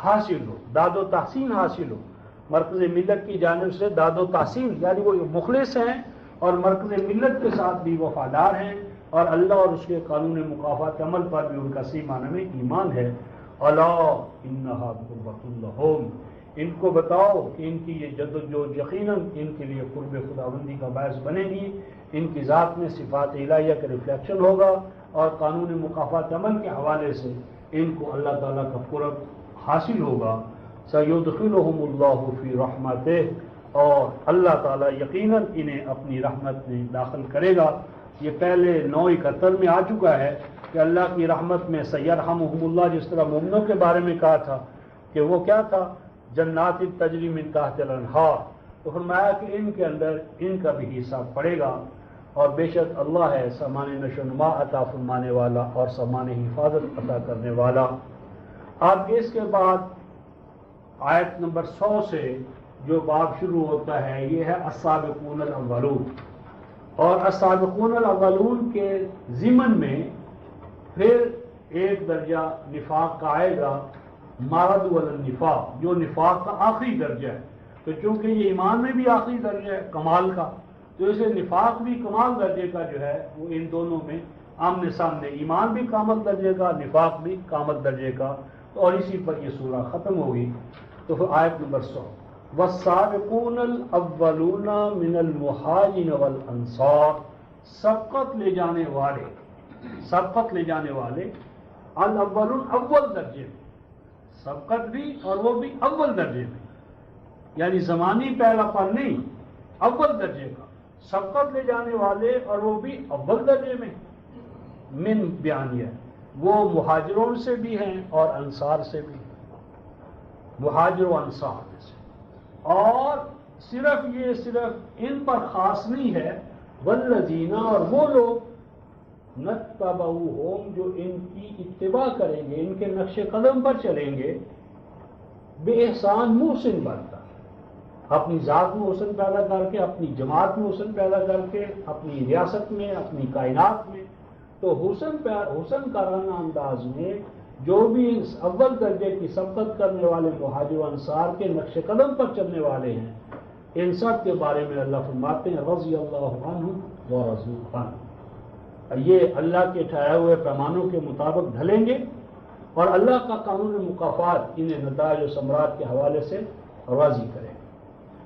حاصل ہو، داد و تحسین حاصل ہو۔ مرکز ملت کی جانب سے داد و تحسین، یعنی وہ مخلص ہیں اور مرکز ملت کے ساتھ بھی وفادار ہیں، اور اللہ اور اس کے قانون مقافات عمل پر بھی ان کا صحیح معنی میں ایمان ہے۔ الا انہا قربۃ لہم، ان کو بتاؤ کہ ان کی یہ جدوجہد یقیناً ان کے لیے قرب خداوندی کا باعث بنے گی، ان کی ذات میں صفات الہیہ کا ریفلیکشن ہوگا، اور قانون مقافات عمل کے حوالے سے ان کو اللہ تعالیٰ کا قرب حاصل ہوگا۔ سیدخلہم اللہ فی رحمتہ، اور اللہ تعالیٰ یقیناً انہیں اپنی رحمت میں داخل کرے گا۔ یہ پہلے 971 میں آ چکا ہے کہ اللہ کی رحمت میں سیرحمہم اللہ، جس طرح مومنوں کے بارے میں کہا تھا کہ وہ کیا تھا، جنات تجری من تحت الانہار، تو فرمایا کہ ان کے اندر ان کا بھی حساب پڑے گا، اور بے شک اللہ ہے سامان نشو و نما عطا فرمانے والا اور سامان حفاظت عطا کرنے والا۔ اب اس کے بعد آیت نمبر 100 سے جو باب شروع ہوتا ہے یہ ہے السابقون الاولون، اور السابقون الاولون کے ضمن میں پھر ایک درجہ نفاق کا آئے گا، مارد والنفاق، جو نفاق کا آخری درجہ ہے۔ تو چونکہ یہ ایمان میں بھی آخری درجہ ہے کمال کا، تو اسے نفاق بھی کمال درجے کا جو ہے وہ ان دونوں میں آمنے سامنے، ایمان بھی کامل درجے کا، نفاق بھی کامل درجے کا، اور اسی پر یہ سورہ ختم ہوگی۔ تو پھر آیت نمبر 100، والسابقون الاولون من المہاجرین والانصار، سبقت لے جانے والے، سبقت لے جانے والے، الاولون اول درجے میں، سبقت بھی اور وہ بھی اول درجے میں، یعنی زمانی پہلا پر نہیں، اول درجے کا سبقت لے جانے والے، اور وہ بھی اول درجے میں۔ من بیانیہ، وہ مہاجروں سے بھی ہیں اور انصار سے بھی، مہاجر و انصار میں سے، اور صرف یہ صرف ان پر خاص نہیں ہے، والذین، اور وہ لوگ نتبعوہم جو ان کی اتباع کریں گے، ان کے نقش قدم پر چلیں گے، بے احسان محسن بنتا، اپنی ذات میں حسن پیدا کر کے، اپنی جماعت میں حسن پیدا کر کے، اپنی ریاست میں، اپنی کائنات میں، تو حسن کارانہ انداز میں جو بھی اس اول درجے کی سبقت کرنے والے مہاجر و انصار کے نقش قدم پر چلنے والے ہیں، ان سب کے بارے میں اللہ فرماتے ہیں رضی اللہ عنہم ورضوا عنہ، یہ اللہ کے ٹھہرائے ہوئے پیمانوں کے مطابق ڈھلیں گے اور اللہ کا قانون مکافات انہیں نتائج و ثمرات کے حوالے سے راضی کرے گا۔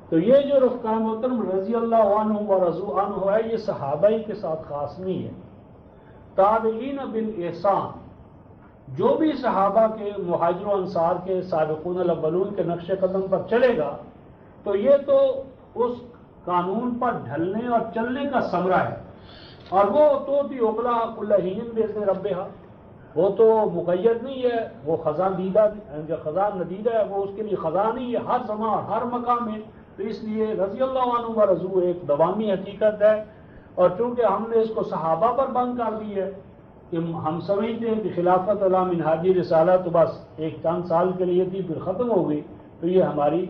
تو یہ جو رفقاء محترم رضی اللہ عنہم ورضوا عنہ ہے، یہ صحابہ ہی کے ساتھ خاص نہیں ہے، تابعین بالاحسان جو بھی صحابہ کے مہاجر و انصار کے سابقون الاولون کے نقش قدم پر چلے گا، تو یہ تو اس قانون پر ڈھلنے اور چلنے کا ثمرہ ہے، اور وہ تو اقلا کل حین باذن ربہا، وہ تو مقید نہیں ہے، وہ خزاں دیدہ جو خزاں ندیدہ ہے، وہ اس کے لیے خزاں نہیں ہے، ہر زمان ہر مقام میں، تو اس لیے رضی اللہ عنہ ورضوا ایک دوامی حقیقت ہے، اور چونکہ ہم نے اس کو صحابہ پر بند کر دی ہے کہ ہم سمجھتے ہیں کہ خلافت علی منہاج رسالہ تو بس ایک چند سال کے لیے تھی پھر ختم ہو گئی، تو یہ ہماری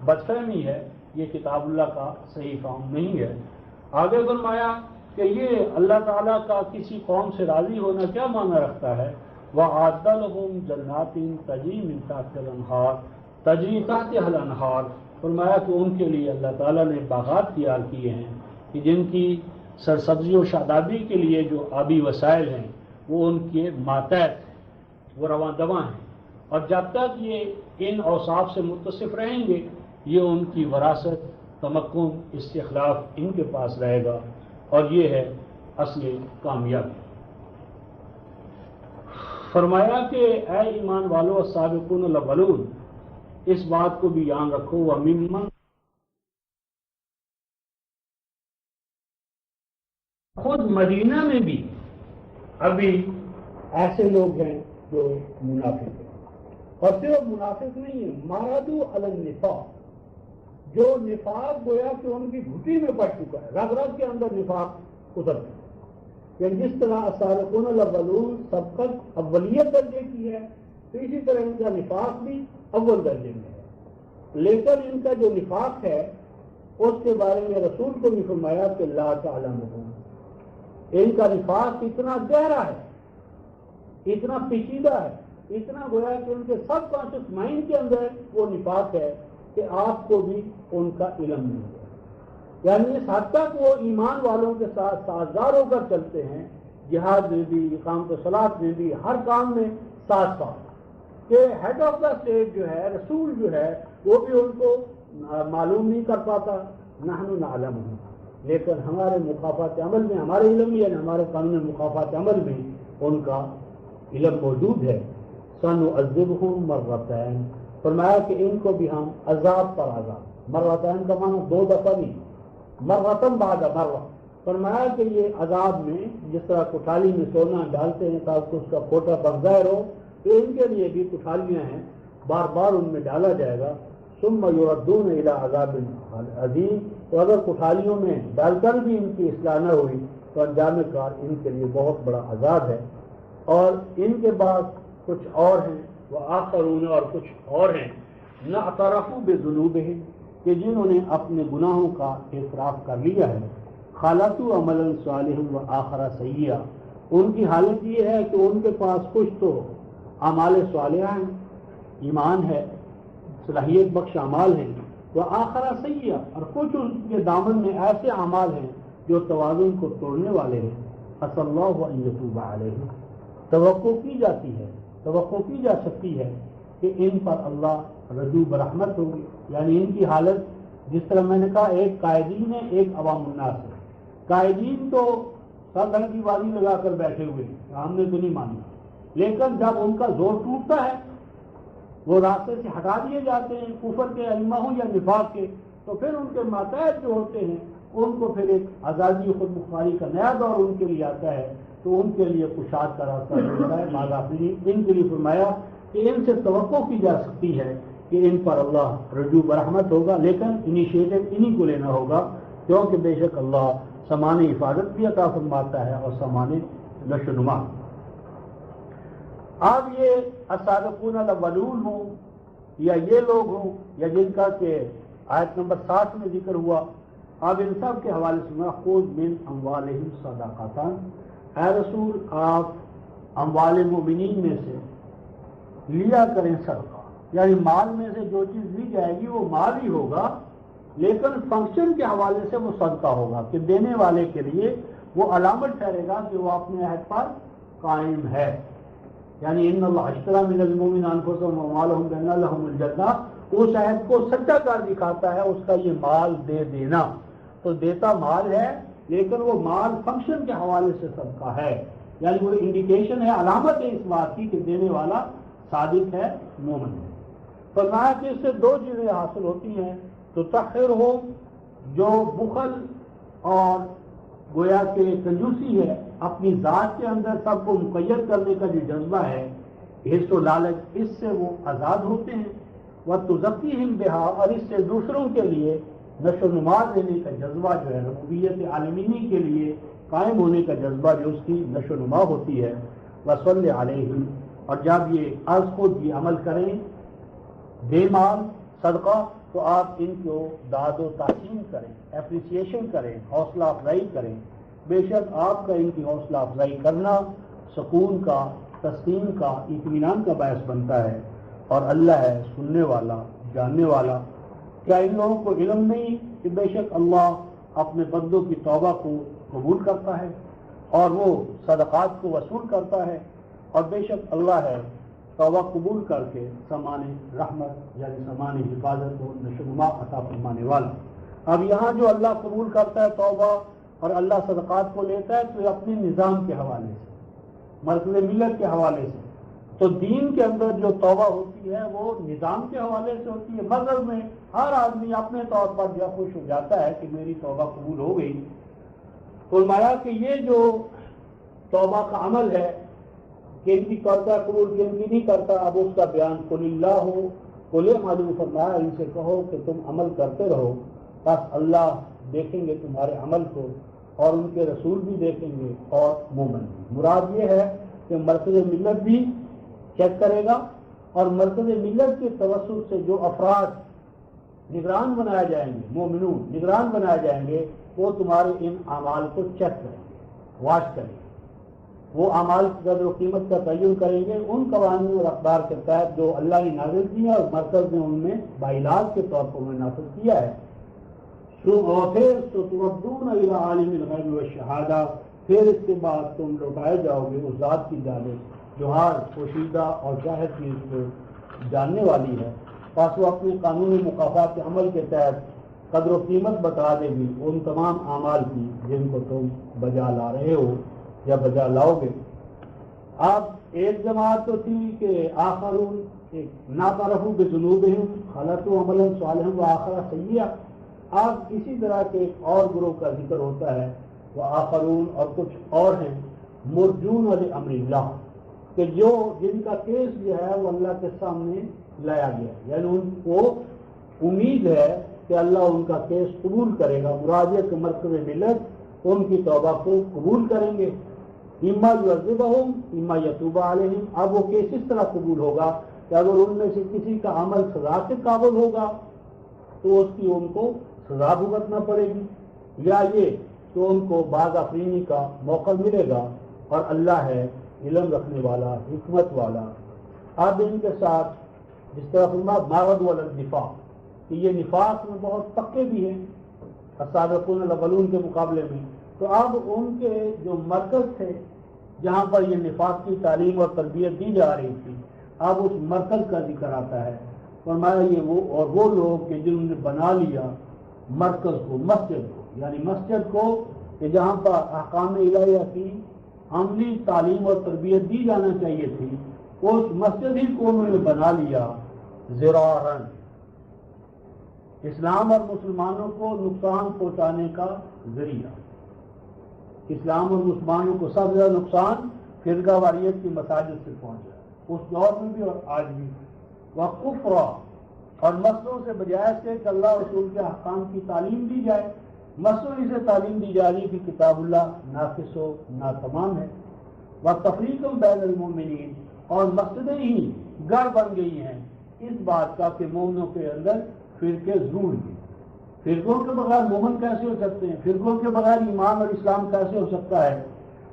بدفہمی ہے، یہ کتاب اللہ کا صحیح فہم نہیں ہے۔ آگے فرمایا کہ یہ اللہ تعالیٰ کا کسی قوم سے راضی ہونا کیا معنی رکھتا ہے، وَأَعَدَّ لَهُمْ جَنَّاتٍ تَجْرِی مِن تَحْتِهَا الْأَنْہَارُ تَجْرِی تَحْتِهَا الْأَنْہَارُ، فرمایا کہ ان کے لیے اللہ تعالیٰ نے باغات تیار کیے ہیں کہ جن کی سرسبزی و شادابی کے لیے جو آبی وسائل ہیں وہ ان کے ماتحت ہیں، وہ رواں دواں ہیں، اور جب تک یہ ان اوصاف سے متصف رہیں گے یہ ان کی وراثت، تمکن، استخلاف ان کے پاس رہے گا، اور یہ ہے اصل کامیابی۔ فرمایا کہ اے ایمان والو السابقون الاولون، اس بات کو بھی یاد رکھو، وَمِمَّنْ خود مدینہ میں بھی ابھی ایسے لوگ ہیں جو منافق ہیں، اور صرف منافق نہیں ہیں، مارادو علی النفاق، جو نفاق گویا کہ ان کی گھٹی میں پڑ چکا ہے، رگ رگ کے اندر نفاق اتر گیا، یعنی جس طرح السابقون الاولون سبقت اولیت درجے کی ہے، تو اسی طرح ان کا نفاق بھی اول درجے میں ہے، لیکن ان کا جو نفاق ہے اس کے بارے میں رسول کو بھی فرمایا کہ لا تعلمون، ان کا نفاق اتنا گہرا ہے، اتنا پیچیدہ ہے، اتنا گویا کہ ان کے سب کانشیس مائنڈ کے اندر وہ نفاق ہے کہ آپ کو بھی ان کا علم نہیں ہے، یعنی اس حد تک وہ ایمان والوں کے ساتھ سازگار ہو کر چلتے ہیں، جہاد میں بھی، اقامت صلاۃ میں بھی، ہر کام میں ساتھ ساتھ، کہ ہیڈ آف دا اسٹیٹ جو ہے، رسول جو ہے، وہ بھی ان کو معلوم نہیں کر پاتا، نحن نعلم، لیکن ہمارے مقافات عمل میں، ہمارے علم میں، یعنی ہمارے قانون مقافات عمل میں ان کا علم موجود ہے۔ سنعذبہم مرتین، فرمایا کہ ان کو بھی ہم عذاب پر عذاب، مرتین کا معنی دو دفعہ نہیں، مرتن بعد مرہ، فرمایا کہ یہ عذاب میں جس طرح کٹھالی میں سونا ڈالتے ہیں تاکہ اس کا کھوٹا پر ظاہر ہو، تو ان کے لیے بھی کٹھالیاں ہیں، بار بار ان میں ڈالا جائے گا، ثم یردون الی عذاب عظیم، تو اگر کٹھالیوں میں ڈال کر بھی ان کی اصلاح نہ ہوئی تو انجام کار ان کے لیے بہت بڑا عذاب ہے۔ اور ان کے بعد کچھ اور ہیں، وآخرون، اور کچھ اور ہیں، نعترفوا بذنوبہم، کہ جنہوں نے اپنے گناہوں کا اعتراف کر لیا ہے، خلطوا عملا صالحا وآخر سیئا، ان کی حالت یہ ہے کہ ان کے پاس کچھ تو اعمال صالحہ ہیں، ایمان ہے، صلاحیت بخش اعمال ہیں، وآخر سیئا، اور کچھ ان کے دامن میں ایسے اعمال ہیں جو توازن کو توڑنے والے ہیں، عسى اللہ ان یتوب علیہم، توقع کی جاتی ہے، توقع کی جا سکتی ہے کہ ان پر اللہ رجوع برحمت ہوگی، یعنی ان کی حالت جس طرح میں نے کہا، ایک قائدین ہے، ایک عوام الناس ہے۔ قائدین تو سر کی بازی لگا کر بیٹھے ہوئے ہیں، ہم نے تو نہیں مانی، لیکن جب ان کا زور ٹوٹتا ہے، وہ راستے سے ہٹا دیے جاتے ہیں، کفر کے ائمہ ہوں یا نفاق کے، تو پھر ان کے ماتحت جو ہوتے ہیں ان کو پھر ایک آزادی خود مختاری کا نیا دور ان کے لیے آتا ہے، تو ان کے لیے کشاد کا راستہ ملتا ہے۔ ماضی ان کے لیے فرمایا کہ ان سے توقع کی جا سکتی ہے کہ ان پر اللہ رجوع برحمت ہوگا، لیکن انیشیٹو انہی کو لینا ہوگا، کیونکہ بے شک اللہ سامان حفاظت بھی عطا فرماتا ہے اور سامان نشو نما۔ اب یہ السابقون الاولون ہوں یا یہ لوگ ہوں یا جن کا کہ آیت نمبر 60 میں ذکر ہوا، اب ان سب کے حوالے سے خذ من اموالہم صدقۃ، اے رسول آپ اموال مومنین میں سے لیا کریں صدقہ، یعنی مال میں سے جو چیز لی جائے گی وہ مال ہی ہوگا، لیکن فنکشن کے حوالے سے وہ صدقہ ہوگا کہ دینے والے کے لیے وہ علامت ٹھہرے گا کہ وہ اپنے عہد پر قائم ہے۔ یعنی ان اللہ اشتری من المؤمنین انفسهم واموالهم بان لهم الجنہ، اس عہد کو سچا کر دکھاتا ہے اس کا یہ مال دے دینا، تو دیتا مال ہے لیکن وہ مال فنکشن کے حوالے سے صدقہ ہے، یعنی وہ انڈیکیشن ہے، علامت ہے اس بات کی کہ دینے والا صادق ہے، مومن ہے۔ فرمایا کہ اس سے دو چیزیں حاصل ہوتی ہیں، تو تخیر ہو جو بخل اور گویا کہ کنجوسی ہے، اپنی ذات کے اندر سب کو مقید کرنے کا جو جذبہ ہے، حرص و لالچ، اس سے وہ آزاد ہوتے ہیں۔ وَتُزَكِّيهِمْ بِهَا، اور اس سے دوسروں کے لیے نشو و نما دینے کا جذبہ جو ہے، ربوبیت عالمینی کے لیے قائم ہونے کا جذبہ جو اس کی نشو و نما ہوتی ہے۔ وَصَلِّ عَلَيْهِمْ، اور جب یہ از خود یہ عمل کریں بے مال صدقہ، تو آپ ان کو داد و تحسین کریں، اپریسیشن کریں، حوصلہ افزائی کریں۔ بے شک آپ کا ان کی حوصلہ افزائی کرنا سکون کا، تسکین کا، اطمینان کا باعث بنتا ہے، اور اللہ ہے سننے والا، جاننے والا۔ کیا ان لوگوں کو علم نہیں کہ بے شک اللہ اپنے بندوں کی توبہ کو قبول کرتا ہے اور وہ صدقات کو وصول کرتا ہے، اور بے شک اللہ ہے توبہ قبول کر کے سامان رحمت یعنی سامان حفاظت و نشو و نما عطا فرمانے والا۔ اب یہاں جو اللہ قبول کرتا ہے توبہ اور اللہ صدقات کو لیتا ہے تو یہ اپنے نظام کے حوالے سے، مرکز ملت کے حوالے سے، تو دین کے اندر جو توبہ ہوتی ہے وہ نظام کے حوالے سے ہوتی ہے۔ مذہب میں ہر آدمی اپنے طور پر جو خوش ہو جاتا ہے کہ میری توبہ قبول ہو گئی۔ فرمایا کہ یہ جو توبہ کا عمل ہے، کن کی کرتا ہے قبول، کن کی نہیں کرتا، اب اس کا بیان قل اللہ ہو قل اعملوا، فرمایا ان سے کہو کہ تم عمل کرتے رہو، بس اللہ دیکھیں گے تمہارے عمل کو، اور ان کے رسول بھی دیکھیں گے اور مومن بھی۔ مراد یہ ہے کہ مرکز ملت بھی چیک کرے گا، اور مرکز ملت کے توسط سے جو افراد نگران بنائے جائیں گے، مومنون نگران بنائے جائیں گے، وہ تمہارے ان اعمال کو چیک کریں گے، واچ کریں گے، وہ اعمال کی قدر و قیمت کا تعین کریں گے ان قوانین اور اقدار کے تحت جو اللہ نے نازل کیا اور مرکز نے ان میں باعلاج کے طور پر انہیں نافذ کیا ہے۔ اور پھر تردون الی عالم الغیب والشہادہ، پھر اس کے بعد تم لوٹائے جاؤ گے اس ذات کی جانب جو ہر پوشیدہ اور ظاہر چیز کو جاننے والی ہے، پس وہ اپنے قانونی مقافات عمل کے تحت قدر و قیمت بتا دے گی ان تمام اعمال کی جن کو تم بجا لا رہے ہو یا بجا لاؤ گے۔ اب ایک جماعت تو تھی کہ آخرون ناطرفوا بذنوبہم خلطوا عملا صالحا وآخر سیئا، اب اسی طرح کے ایک اور گروہ کا ذکر ہوتا ہے، وہ آخرون اور کچھ اور ہیں مرجون لامر اللہ، کہ جو جن کا کیس جو ہے وہ اللہ کے سامنے لایا گیا، یعنی ان کو امید ہے کہ اللہ ان کا کیس قبول کرے گا، مراجعہ کے مرکز ملت ان کی توبہ کو قبول کریں گے، اما یعذبہم اما یتوب علیہم۔ اب وہ کیس اس طرح قبول ہوگا کہ اگر ان میں سے کسی کا عمل سزا کے قابل ہوگا تو اس کی ان کو سزا بھگتنا پڑے گی، یا یہ کہ ان کو باز آفرینی کا موقع ملے گا، اور اللہ ہے علم رکھنے والا، حکمت والا۔ اب ان کے ساتھ جس طرح فرمایا مارد والنفاق، کہ یہ نفاق میں بہت پکے بھی ہیں السابقون الاولون کے مقابلے میں، تو اب ان کے جو مرکز تھے جہاں پر یہ نفاق کی تعلیم اور تربیت دی جا رہی تھی، اب اس مرکز کا ذکر آتا ہے۔ فرمایا یہ وہ لوگ کہ جنہوں نے بنا لیا مرکز کو، مسجد کو، یعنی مسجد کو کہ جہاں پر احکام الہیہ کی عملی تعلیم اور تربیت دی جانا چاہیے تھی، اس مسجد ہی کو انہوں نے بنا لیا ضرارن، اسلام اور مسلمانوں کو نقصان پہنچانے کا ذریعہ۔ اسلام اور مسلمانوں کو سب سے زیادہ نقصان فرقہ واریت کی مساجد سے پہنچا ہے، اس دور میں بھی اور آج بھی۔ وَكُفْرًا، اور مسجدوں سے بجائے سے کہ اللہ رسول کے احکام کی تعلیم دی جائے، مسجدوں سے تعلیم دی جا رہی کہ کتاب اللہ ناقص و ناتمام ہے۔ وتفریق بین المؤمنین، اور مسجدیں ہی گڑھ بن گئی ہیں اس بات کا کہ مومنوں کے اندر فرقے ضرور ہیں۔ فرقوں کے بغیر مومن کیسے ہو سکتے ہیں؟ فرقوں کے بغیر ایمان اور اسلام کیسے ہو سکتا ہے؟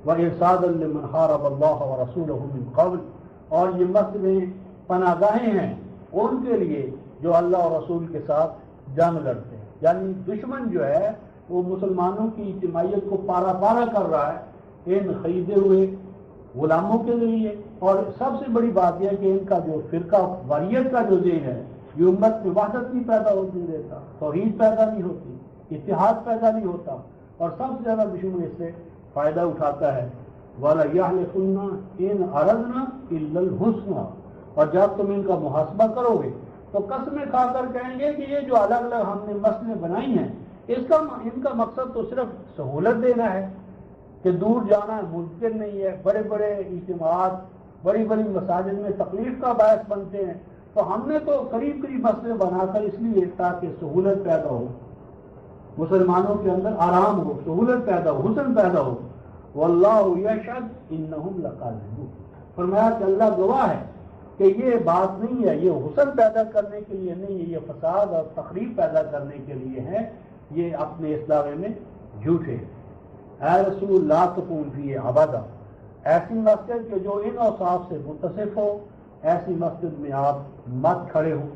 وَإِرْصَادًا لِمَنْ حَارَبَ اللَّهَ وَرَسُولَهُ مِنْ قَبْلُ، اور یہ مسجدیں پناہ گاہیں ہیں ان کے لیے جو اللہ اور رسول کے ساتھ جنگ لڑتے ہیں، یعنی دشمن جو ہے وہ مسلمانوں کی اجتماعیت کو پارا پارا کر رہا ہے ان خریدے ہوئے غلاموں کے ذریعے۔ اور سب سے بڑی بات یہ ہے کہ ان کا جو فرقہ واریت کا جو ذہن ہے یہ امت میں وحدت نہیں پیدا ہوتی دیتا، توحید پیدا نہیں ہوتی، اتحاد پیدا نہیں ہوتا، اور سب سے زیادہ دشمن اس سے فائدہ اٹھاتا ہے۔ وَلَيَحْلِفُنَّ إِنْ أَرَدْنَا إِلَّا الْحُسْنَى، اور جب تم ان کا محاسبہ کرو گے تو قسمیں کھا کر کہیں گے کہ یہ جو الگ الگ ہم نے مسئلے بنائی ہیں ان کا مقصد تو صرف سہولت دینا ہے کہ دور جانا ممکن نہیں ہے، بڑے بڑے اجتماعات بڑی بڑی مساجد میں تکلیف کا باعث بنتے ہیں، تو ہم نے تو قریب قریب مسئلے بنا کر اس لیے تاکہ سہولت پیدا ہو، مسلمانوں کے اندر آرام ہو، سہولت پیدا ہو، حسن پیدا ہو۔ واللہ یشہد انہم لکاذبون، فرمایا کہ اللہ گواہ ہے کہ یہ بات نہیں ہے، یہ حسن پیدا کرنے کے لیے نہیں ہے، یہ فساد اور تخریب پیدا کرنے کے لیے ہے، یہ اپنے اس دعوے میں جھوٹے۔ اے رسول لا تقوم فیہ ابدا، ایسی مسجد کہ جو ان اوصاف سے متصف ہو ایسی مسجد میں آپ مت کھڑے ہو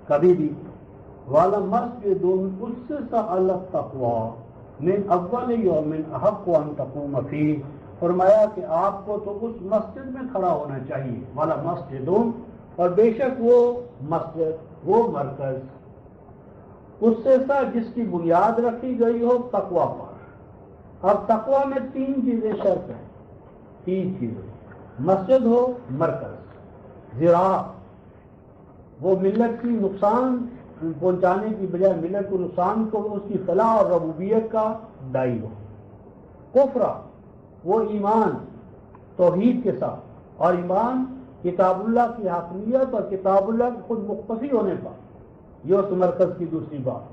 کبھی بھی۔ وَلَمَسْجِدٌ أُسِّسَ عَلَى التَّقْوَىٰ مِنْ أَوَّلِ يَوْمٍ أَحَقُّ أَن تَقُومَ فِيهِ، فرمایا کہ آپ کو تو اس مسجد میں کھڑا ہونا چاہیے، وَلَمَسْجِدٌ، اور بے شک وہ مسجد، وہ مرکز، اُسِّسَ جس کی بنیاد رکھی گئی ہو تقویٰ پر۔ اب تقویٰ میں تین چیزیں شرط ہیں، تین چیزیں، مسجد ہو، مرکز، ذراع، وہ ملت کی نقصان پہنچانے کی بجائے ملت کو نقصان کو اس کی فلاح اور ربوبیت کا داعی ہو، کفرہ، وہ ایمان توحید کے ساتھ، اور ایمان کتاب اللہ کی حاکمیت اور کتاب اللہ کے خود مقتفی ہونے پر، یہ اس مرکز کی دوسری بات۔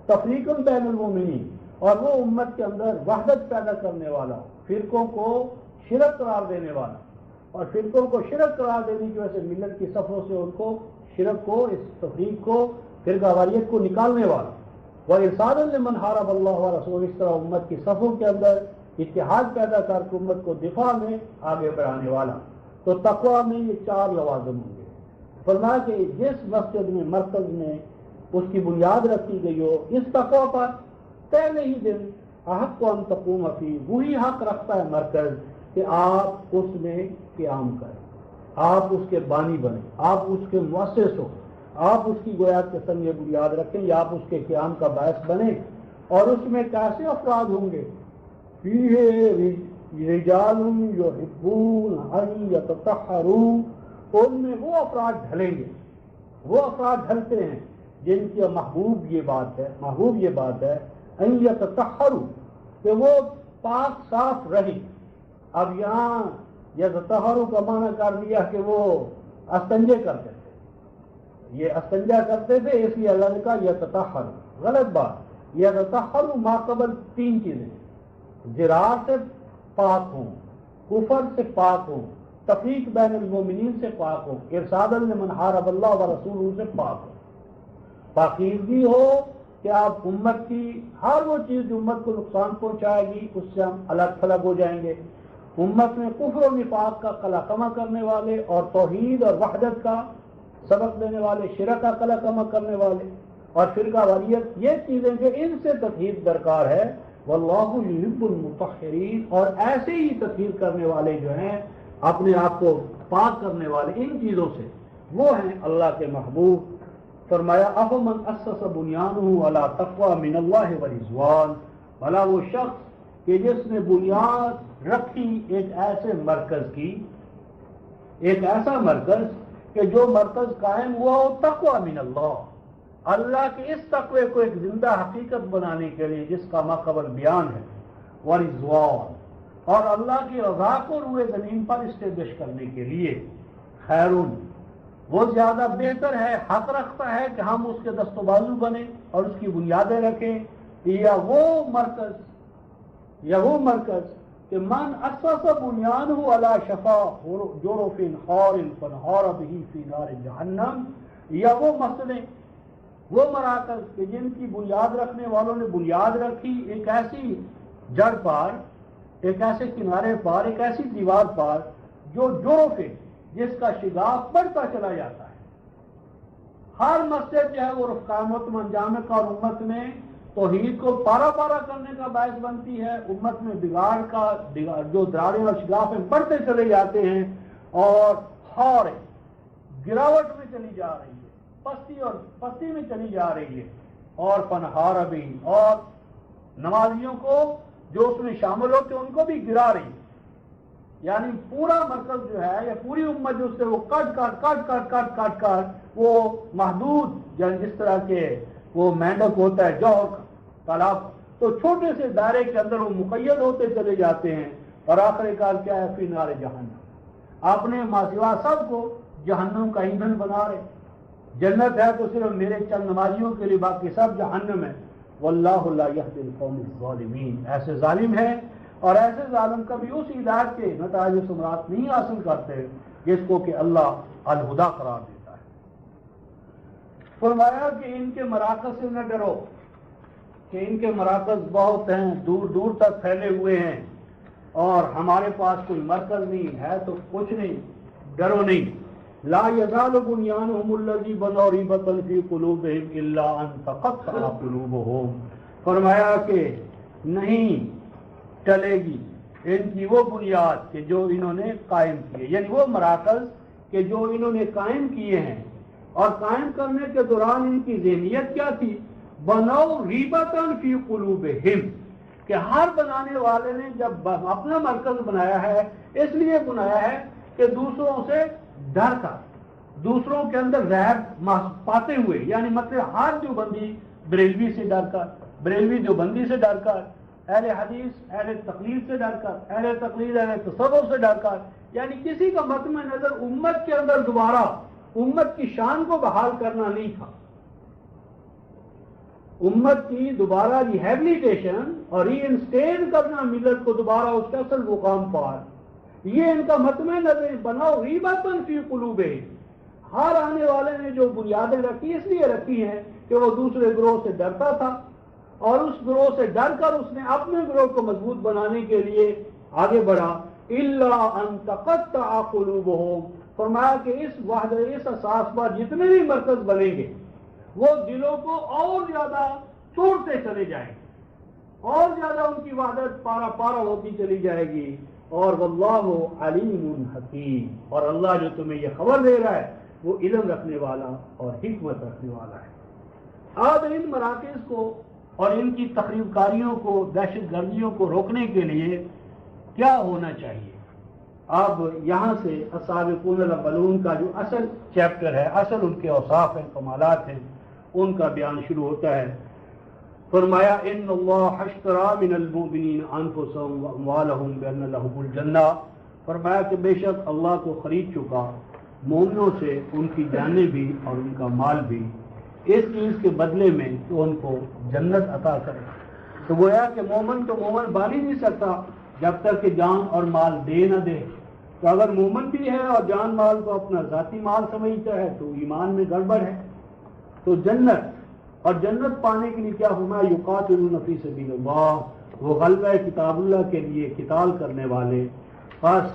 تفریق بین المؤمنین، اور وہ امت کے اندر وحدت پیدا کرنے والا، فرقوں کو شرک قرار دینے والا، اور فرقوں کو شرک قرار دینے کی وجہ سے ملت کی صفوں سے ان کو شرک کو، اس تفریق کو، فرقہ واریت کو نکالنے والا۔ وَإِرْصَادًا لِمَنْ حَارَبَ اللَّهَ وَرَسُولَهُ، اس طرح امت کی صفوں کے اندر اتحاد پیدا کر کے امت کو دفاع میں آگے بڑھانے والا۔ تو تقویٰ میں یہ چار لوازم ہوں گے۔ فرمایا کہ جس مسجد میں، مرکز میں اس کی بنیاد رکھی گئی ہو اس تقویٰ پر، پہلے ہی دن احق ان تقوم فیہ، وہی حق رکھتا ہے مرکز کہ آپ اس میں قیام کریں، آپ اس کے بانی بنیں، آپ اس کے مؤسس ہو، آپ اس کی گویا کے سنگ بنیاد رکھیں یا آپ اس کے قیام کا باعث بنیں۔ اور اس میں کیسے افراد ہوں گے؟ فیہ رجال یحبون ان یتطہروا، ان میں وہ افراد ڈھلیں گے، وہ افراد ڈھلتے ہیں جن کی محبوب یہ بات ہے ان یتطہروا، کہ وہ پاک صاف رہیں۔ اب یہاں یتطہروا کا معنی کر دیا کہ وہ استنجے کرتے تھے، یہ استنجا کرتے تھے اس لیے اللہ نے کہا یتطہر، غلط بات۔ یتطہر ما قبل تین چیزیں، ذراع سے پاک ہوں، کفر سے پاک ہوں، تفریق بین المومنین سے پاک ہوں، ارشادا لمن حارب اللہ ورسولہ سے پاک ہوں، پاکیزگی ہو کہ آپ امت کی ہر وہ چیز جو امت کو نقصان پہنچائے گی اس سے ہم الگ تھلگ ہو جائیں گے۔ امت میں کفر و نفاق کا قلقمہ کرنے والے اور توحید اور وحدت کا سبق دینے والے، شرک کا قلقمہ کرنے والے اور فرقہ واریت، یہ چیزیں جو ان سے تطہیر درکار ہے۔ واللہ یحب المطہرین، اور ایسے ہی تطہیر کرنے والے جو ہیں اپنے آپ کو پاک کرنے والے ان چیزوں سے، وہ ہیں اللہ کے محبوب۔ فرمایا افمن اسس بنیانہ علی تقوی من اللہ ورضوان، بھلا وہ شخص کہ جس نے بنیاد رکھی ایک ایسے مرکز کی، ایک ایسا مرکز کہ جو مرکز قائم ہوا ہو تقوی من اللہ، اللہ کے اس تقوی کو ایک زندہ حقیقت بنانے کے لیے جس کا ماقبل بیان ہے، ورضوان، اور اللہ کی رضا کو روئے زمین پر اسٹیبلش کرنے کے لیے، خیرون، وہ زیادہ بہتر ہے، حق رکھتا ہے کہ ہم اس کے دست و بازو بنیں اور اس کی بنیادیں رکھیں، یا وہ مرکز کہ من اسس بنیانہ علی شفا جرف خار فانہار بہ فی نار جہنم، یا وہ مسئلے، وہ مراکز کہ جن کی بنیاد رکھنے والوں نے بنیاد رکھی ایک ایسی جڑ پر، ایک ایسے کنارے پر، ایک ایسی دیوار پر جو جرف ہے، جس کا شگاف بڑھتا چلا جاتا ہے۔ ہر مسجد جو ہے وہ رفقامت منجام کا اور امت میں توحید کو پارا پارا کرنے کا باعث بنتی ہے، امت میں بگاڑ کا جو دراریں اور شگاف ہیں بڑھتے چلے جاتے ہیں، اور خور گراوٹ میں چلی جا رہی ہے، پستی میں چلی جا رہی ہے، اور فنہار بھی، اور نمازیوں کو جو اس میں شامل ہوتے ان کو بھی گرا رہی ہے۔ یعنی پورا مرکز جو ہے یا پوری امت جو سے وہ کٹ وہ محدود، یعنی جس طرح کے وہ مینڈک ہوتا ہے جوہر کا تالاب، تو چھوٹے سے دائرے کے اندر وہ مقید ہوتے چلے جاتے ہیں، اور آخر کار کیا ہے، فی نار جہنم، اپنے ماسوا سب کو جہنم کا ایندھن بنا رہے۔ جنت ہے تو صرف میرے چند نمازیوں کے لیے، باقی سب جہنم ہے۔ واللہ لا یہدی القوم الظالمین، ایسے ظالم ہیں اور ایسے ظالم کبھی اس ہدایت کے نتائج و ثمرات نہیں حاصل کرتے جس کو کہ اللہ الہدا قرار دیتا ہے۔ فرمایا کہ ان کے مراکز سے نہ ڈرو، کہ ان کے مراکز بہت ہیں، دور دور تک پھیلے ہوئے ہیں، اور ہمارے پاس کوئی مرکز نہیں ہے تو کچھ نہیں، ڈرو نہیں۔ لا یزال بنیانہم الذی بنوا ریبۃ فی قلوبہم الا ان تقطع قلوبہم، فرمایا کہ نہیں ٹلے گی ان کی وہ بنیاد کہ جو انہوں نے قائم کیے، یعنی وہ مراکز کہ جو انہوں نے قائم کیے ہیں، اور قائم کرنے کے دوران ان کی ذہنیت کیا تھی، بنوا ریبۃ فی قلوبہم، کہ ہر بنانے والے نے جب اپنا مرکز بنایا ہے اس لیے بنایا ہے کہ دوسروں سے ڈر کر، دوسروں کے اندر رہب پاتے ہوئے، یعنی مطلب ہر جو بندی بریلوی سے ڈر کر، بریلوی جو بندی سے ڈر کر، اہل حدیث اہل تقلید سے ڈر کر، اہل تقلید اہل تصوف سے ڈر کر، یعنی کسی کا مطمع نظر امت کے اندر دوبارہ امت کی شان کو بحال کرنا نہیں تھا، امت کی دوبارہ ریہیبلیٹیشن اور ری انسٹیٹ کرنا ملت کو دوبارہ اس کے اصل مقام پر، یہ ان کا مطمع نظر بناؤ ریبۃ فی قلوبہم، ہر آنے والے نے جو بنیادیں رکھی اس لیے رکھی ہیں کہ وہ دوسرے گروہ سے ڈرتا تھا، اور اس گروہ سے ڈر کر اس نے اپنے گروہ کو مضبوط بنانے کے لیے آگے بڑھا۔ الا ان تقطع قلوبہم، فرمایا کہ اس اساس پر جتنے بھی مرکز بنیں گے وہ دلوں کو اور زیادہ توڑتے چلے جائیں گے، اور زیادہ ان کی وحدت پارا پارا ہوتی چلی جائے گی۔ اور واللہ علیم حکیم، اور اللہ جو تمہیں یہ خبر دے رہا ہے وہ علم رکھنے والا اور حکمت رکھنے والا ہے۔ اب ان مراکز کو اور ان کی تخریب کاریوں کو، دہشت گردیوں کو روکنے کے لیے کیا ہونا چاہیے؟ اب یہاں سے السابقون الاولون کا جو اصل چیپٹر ہے، اصل ان کے اوصاف ہیں، کمالات ہیں، ان کا بیان شروع ہوتا ہے۔ فرمایا ان اللہ اشتری من المؤمنین انفسهم واموالهم بان لهم الجنہ، فرمایا کہ بے شک اللہ کو خرید چکا مومنوں سے ان کی جانیں بھی اور ان کا مال بھی، اس چیز کے بدلے میں کہ ان کو جنت عطا کرے۔ تو گویا کہ مومن تو مومن بن ہی نہیں سکتا جب تک کہ جان اور مال دے نہ دے، تو اگر مومن بھی ہے اور جان مال کو اپنا ذاتی مال سمجھتا ہے تو ایمان میں گڑبڑ ہے۔ تو جنت، اور جنت پانے کے لیے کیا ہونا، یقاتلون فی سبیل اللہ، وہ غلبہ کتاب اللہ کے لیے قتال کرنے والے، بس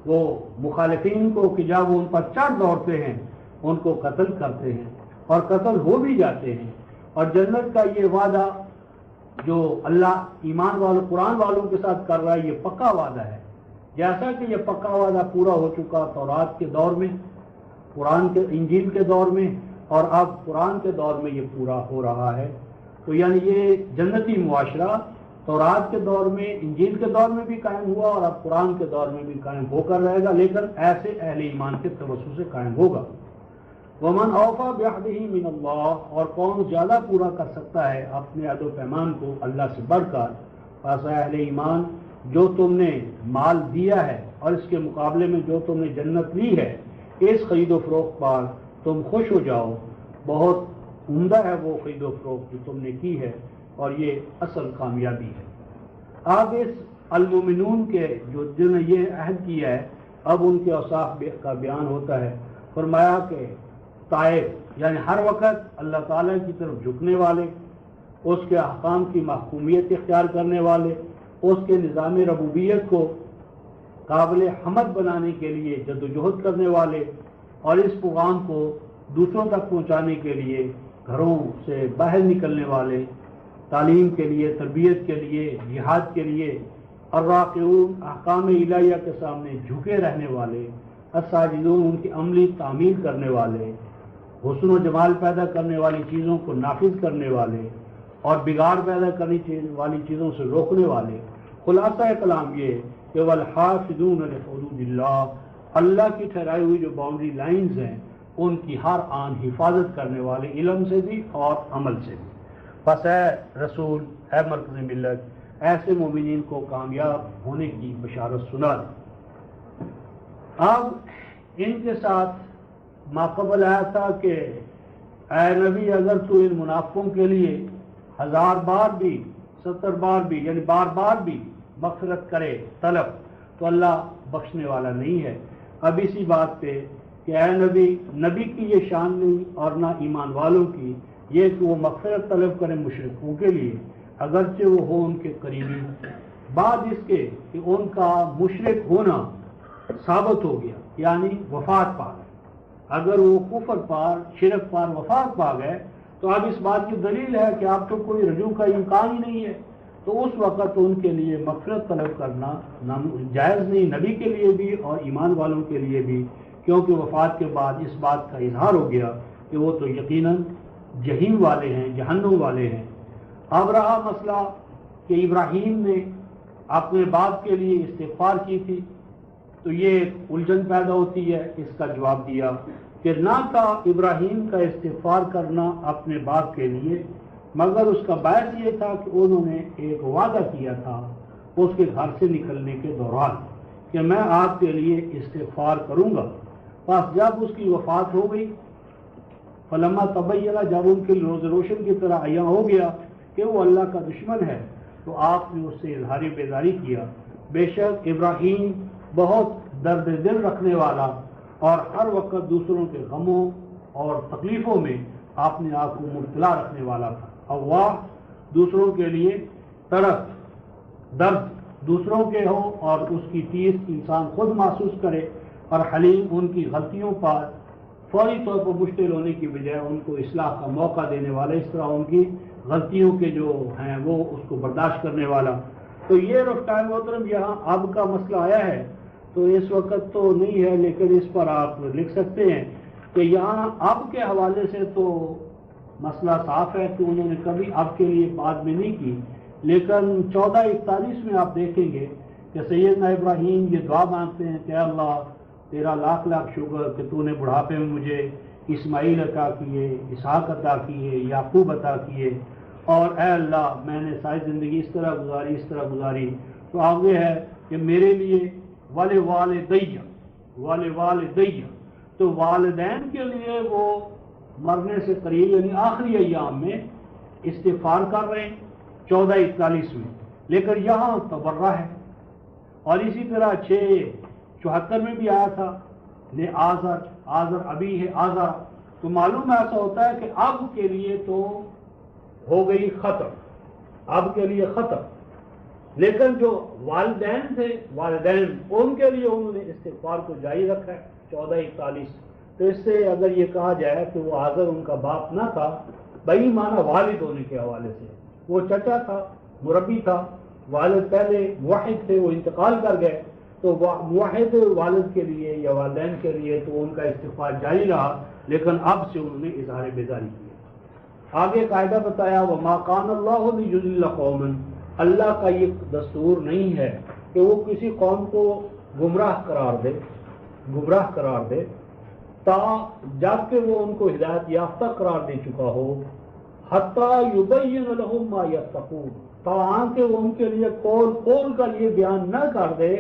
وہ مخالفین کو کہ جب وہ ان پر چڑھ دوڑتے ہیں ان کو قتل کرتے ہیں، اور قتل ہو بھی جاتے ہیں۔ اور جنت کا یہ وعدہ جو اللہ ایمان والوں قرآن والوں کے ساتھ کر رہا ہے یہ پکا وعدہ ہے، جیسا کہ یہ پکا وعدہ پورا ہو چکا تورات کے دور میں، قرآن کے انجیل کے دور میں، اور اب قرآن کے دور میں یہ پورا ہو رہا ہے۔ تو یعنی یہ جنتی معاشرہ تورات کے دور میں، انجیل کے دور میں بھی قائم ہوا، اور اب قرآن کے دور میں بھی قائم ہو کر رہے گا، لیکن ایسے اہل ایمان کے توسط سے قائم ہوگا۔ ومن اوفی بعہدہ من اللہ، اور کون زیادہ پورا کر سکتا ہے اپنے عہد و پیمان کو اللہ سے بڑھ کر، پس اہل ایمان جو تم نے مال دیا ہے اور اس کے مقابلے میں جو تم نے جنت لی ہے، اس خرید و فروخت پر تم خوش ہو جاؤ، بہت عمدہ ہے وہ خرید و فروخت جو تم نے کی ہے، اور یہ اصل کامیابی ہے۔ اب اس المومنون کے جو جنہوں نے یہ عہد کیا ہے اب ان کے اوصاف کا بیان ہوتا ہے. فرمایا کہ طائب یعنی ہر وقت اللہ تعالیٰ کی طرف جھکنے والے، اس کے احکام کی محکومیت اختیار کرنے والے، اس کے نظام ربوبیت کو قابل حمد بنانے کے لیے جدوجہد کرنے والے، اور اس پیغام کو دوسروں تک پہنچانے کے لیے گھروں سے باہر نکلنے والے، تعلیم کے لیے، تربیت کے لیے، جہاد کے لیے، الراقعون احکام الہیہ کے سامنے جھکے رہنے والے، الساجدون ان کی عملی تعمیل کرنے والے، حسن و جمال پیدا کرنے والی چیزوں کو نافذ کرنے والے اور بگاڑ پیدا کرنے والی چیزوں سے روکنے والے. خلاصہ کلام یہ کہ والحافظون لحدود اللہ، اللہ کی ٹھہرائی ہوئی جو باؤنڈری لائنز ہیں ان کی ہر آن حفاظت کرنے والے، علم سے بھی اور عمل سے بھی. بس اے رسول، اے مرکز ملت، ایسے مومنین کو کامیاب ہونے کی بشارت سنا دیں. اب ان کے ساتھ ماقبل آیا تھا کہ اے نبی اگر تو ان منافقوں کے لیے 1000 بار بھی 70 بار بھی یعنی بار بار بھی مغفرت کرے طلب تو اللہ بخشنے والا نہیں ہے. اب اسی بات پہ کہ اے نبی کی یہ شان نہیں اور نہ ایمان والوں کی یہ کہ وہ مغفرت طلب کریں مشرکوں کے لیے اگرچہ وہ ہو ان کے قریبی. بعد اس کے کہ ان کا مشرک ہونا ثابت ہو گیا یعنی وفات پا گئے، اگر وہ کفر پار شرک پار وفات پا گئے تو اب اس بات کی دلیل ہے کہ اب تو کوئی رجوع کا امکان ہی نہیں ہے، تو اس وقت ان کے لیے مغفرت طلب کرنا جائز نہیں، نبی کے لیے بھی اور ایمان والوں کے لیے بھی، کیونکہ وفات کے بعد اس بات کا اظہار ہو گیا کہ وہ تو یقیناً جہنم والے ہیں، جہنم والے ہیں. اب رہا مسئلہ کہ ابراہیم نے اپنے باپ کے لیے استغفار کی تھی تو یہ ایک الجھن پیدا ہوتی ہے. اس کا جواب دیا کہ نہ تھا ابراہیم کا استغفار کرنا اپنے باپ کے لیے، مگر اس کا باعث یہ تھا کہ انہوں نے ایک وعدہ کیا تھا اس کے گھر سے نکلنے کے دوران کہ میں آپ کے لیے استغفار کروں گا. بس جب اس کی وفات ہو گئی، فلما تبینہ جب ان کے روز روشن کی طرح عیاں ہو گیا کہ وہ اللہ کا دشمن ہے تو آپ نے اس سے اظہار بیداری کیا. بے شک ابراہیم بہت درد دل رکھنے والا اور ہر وقت دوسروں کے غموں اور تکلیفوں میں اپنے آپ کو مبتلا رکھنے والا تھا. اللہ دوسروں کے لیے طرف درد دوسروں کے ہو اور اس کی تیس انسان خود محسوس کرے، اور حلیم ان کی غلطیوں پر فوری طور پر مشتعل ہونے کی بجائے ان کو اصلاح کا موقع دینے والا، اس طرح ان کی غلطیوں کے جو ہیں وہ اس کو برداشت کرنے والا. تو یہ رفتار محترم یہاں اب کا مسئلہ آیا ہے تو اس وقت تو نہیں ہے، لیکن اس پر آپ لکھ سکتے ہیں کہ یہاں اب کے حوالے سے تو مسئلہ صاف ہے کہ انہوں نے کبھی اب کے لیے بات میں نہیں کی، لیکن 14:41 میں آپ دیکھیں گے کہ سیدنا ابراہیم یہ دعا مانگتے ہیں کہ اللہ تیرا لاکھ لاکھ شکر کہ تو نے بڑھاپے میں مجھے اسماعیل عطا کیے، اسحاق عطا کیے، یعقوب عطا کیے، اور اے اللہ میں نے ساری زندگی اس طرح گزاری. تو آگے ہے کہ میرے لیے والدیہ تو والدین کے لیے وہ مرنے سے قریب یعنی آخری ایام میں استغفار کر رہے ہیں 14:41 میں، لیکن یہاں تبرہ ہے. اور اسی طرح 6:74 میں بھی آیا تھا آزر ابھی ہے آزر. تو معلوم ایسا ہوتا ہے کہ اب کے لیے تو ہو گئی ختم، اب کے لیے ختم، لیکن جو والدین تھے ان کے لیے انہوں نے استغفار کو جاری رکھا ہے 14:41. تو اس سے اگر یہ کہا جائے کہ وہ آزر ان کا باپ نہ تھا، بئی معنی والد ہونے کے حوالے سے وہ چچا تھا، مربی تھا. والد پہلے موحد تھے، وہ انتقال کر گئے، تو موحد والد کے لیے یا والدین کے لیے تو ان کا استغفار جاری رہا، لیکن اب سے انہوں نے اظہار بیداری کیا. آگے قاعدہ بتایا وما کان اللہ لیضل قوما، اللہ کا یہ دستور نہیں ہے کہ وہ کسی قوم کو گمراہ قرار دے تا جب کہ وہ ان کو ہدایت یافتہ قرار دے چکا ہو، حتیٰ یبین لہم ما یتقون، تاہم کہ وہ ان کے لیے قول کا یہ بیان نہ کر دے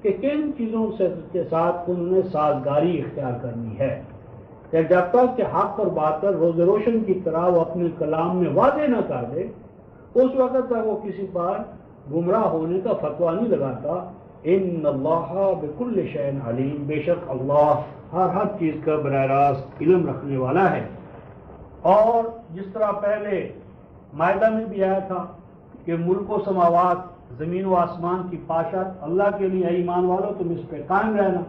کہ کن چیزوں کے ساتھ انہوں نے سازگاری اختیار کرنی ہے. کہ جب تک کہ حق اور باطل روز روشن کی طرح وہ اپنے کلام میں واضح نہ کر دے، اس وقت تک وہ کسی پر گمراہ ہونے کا فتویٰ نہیں لگاتا. ان اللہ بکل شیء علیم، بے شک اللہ ہر چیز کا براہ راست علم رکھنے والا ہے. اور جس طرح پہلے مائدہ میں بھی آیا تھا کہ ملک و سماوات، زمین و آسمان کی پاشات اللہ کے لیے ہے، ایمان والوں تم اس پہ قائم رہنا.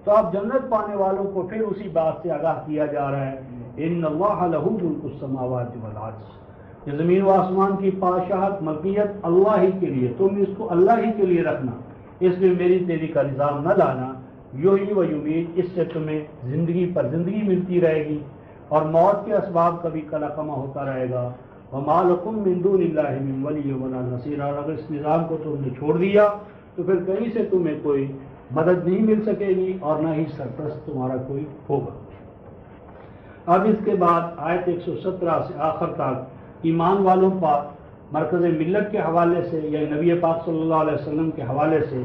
تو اب جنت پانے والوں کو پھر اسی بات سے آگاہ کیا جا رہا ہے، ان اللہ لہ ملک السماوات والارض، کہ زمین و آسمان کی پاشات ملکیت اللہ ہی کے لیے، تم اس کو اللہ ہی کے لیے رکھنا، اس میں میری تیری کا نظام نہ لانا. یحیی و یمیت، اس سے تمہیں زندگی پر زندگی ملتی رہے گی اور موت کے اسباب کا بھی کلا کما ہوتا رہے گا. وما لکم من دون اللہ من ولی ولا نصیر، اور اگر اس نظام کو تم نے چھوڑ دیا تو پھر کہیں سے تمہیں کوئی مدد نہیں مل سکے گی اور نہ ہی سرپرست تمہارا کوئی ہوگا. اب اس کے بعد آیت 117 سے آخر تک ایمان والوں پر مرکز ملت کے حوالے سے یا نبی پاک صلی اللہ علیہ وسلم کے حوالے سے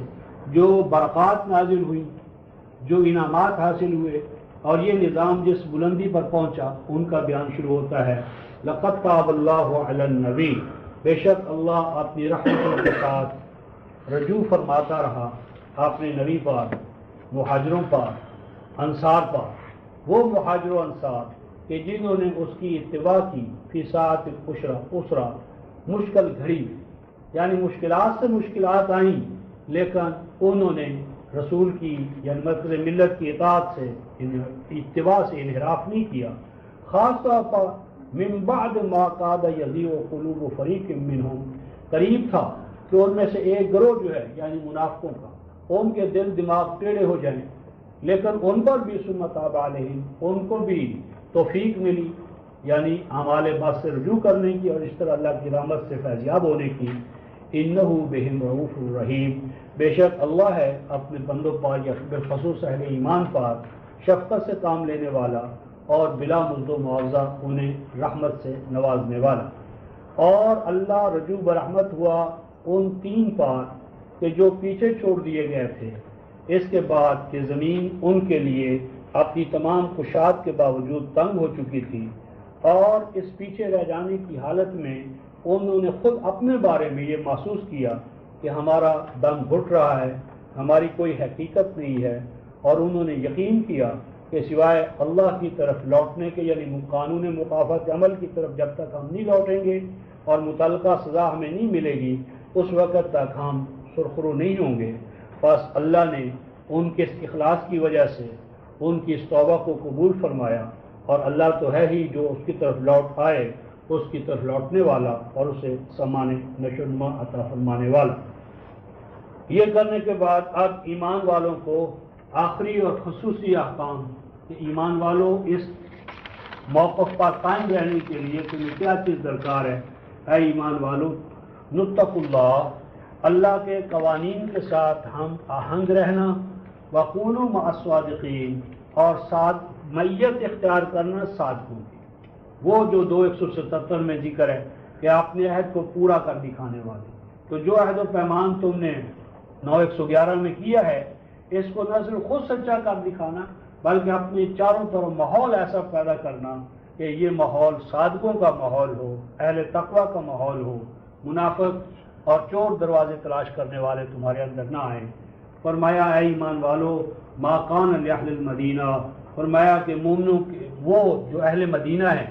جو برکات نازل ہوئی، جو انعامات حاصل ہوئے اور یہ نظام جس بلندی پر پہنچا، ان کا بیان شروع ہوتا ہے. لقد تاب اللہ علی النبی، بے شک اللہ اپنی رحمتوں کے ساتھ رجوع فرماتا رہا اپنے نبی پر، مہاجروں پر، انصار پر. وہ مہاجر و انصار کہ جنہوں نے اس کی اتباع کی فی ساعت اسرا، مشکل گھڑی، یعنی مشکلات سے مشکلات آئیں لیکن انہوں نے رسول کی یعنی مرکز ملت کی اطاعت سے، اتباع سے انحراف نہیں کیا. خاص طور پر من بعد ما قاد یزیغ قلوب فریق منہم، قریب تھا کہ ان میں سے ایک گروہ جو ہے یعنی منافقوں کا، ان کے دل دماغ ٹیڑے ہو جائیں، لیکن ان پر بھی ثم تاب علیہم، ان کو بھی توفیق ملی یعنی اعمال بد سے رجوع کرنے کی اور اس طرح اللہ کی رحمت سے فیضیاب ہونے کی. انہ بہم رؤوف الرحیم، بے شک اللہ ہے اپنے بندوں پر یا بالخصوص اہل ایمان پر شفقت سے کام لینے والا اور بلا مزد و معاوضہ انہیں رحمت سے نوازنے والا. اور اللہ رجوع برحمت ہوا ان 3 پر کہ جو پیچھے چھوڑ دیے گئے تھے، اس کے بعد کہ زمین ان کے لیے اپنی تمام کشاد کے باوجود تنگ ہو چکی تھی، اور اس پیچھے رہ جانے کی حالت میں انہوں نے خود اپنے بارے میں یہ محسوس کیا کہ ہمارا دم گھٹ رہا ہے، ہماری کوئی حقیقت نہیں ہے، اور انہوں نے یقین کیا کہ سوائے اللہ کی طرف لوٹنے کے یعنی قانون مکافات عمل کی طرف جب تک ہم نہیں لوٹیں گے اور متعلقہ سزا ہمیں نہیں ملے گی اس وقت تک ہم سرخرو نہیں ہوں گے. بس اللہ نے ان کے اخلاص کی وجہ سے ان کی اس توبہ کو قبول فرمایا، اور اللہ تو ہے ہی جو اس کی طرف لوٹ آئے اس کی طرف لوٹنے والا اور اسے سامان نشو و نما عطا فرمانے والا. یہ کرنے کے بعد اب ایمان والوں کو آخری اور خصوصی احکام کہ ایمان والوں اس موقف پر قائم رہنے کے لیے تمہیں کیا چیز درکار ہے. اے ایمان والوں، نتق اللہ، اللہ کے قوانین کے ساتھ ہم آہنگ رہنا، وکونوا مع الصادقین، اور ساتھ میت اختیار کرنا صادقوں کی. وہ جو 2:177 میں ذکر ہے کہ اپنے عہد کو پورا کر دکھانے والے. تو جو عہد و پیمان تم نے 9:111 میں کیا ہے، اس کو نہ صرف خود سچا کر دکھانا بلکہ اپنے چاروں طرف ماحول ایسا پیدا کرنا کہ یہ ماحول صادقوں کا ماحول ہو، اہل تقوی کا ماحول ہو، منافق اور چور دروازے تلاش کرنے والے تمہارے اندر نہ آئیں. فرمایا اے ایمان والو، ما کان لأہل المدینہ، فرمایا کہ مومنوں کے وہ جو اہل مدینہ ہیں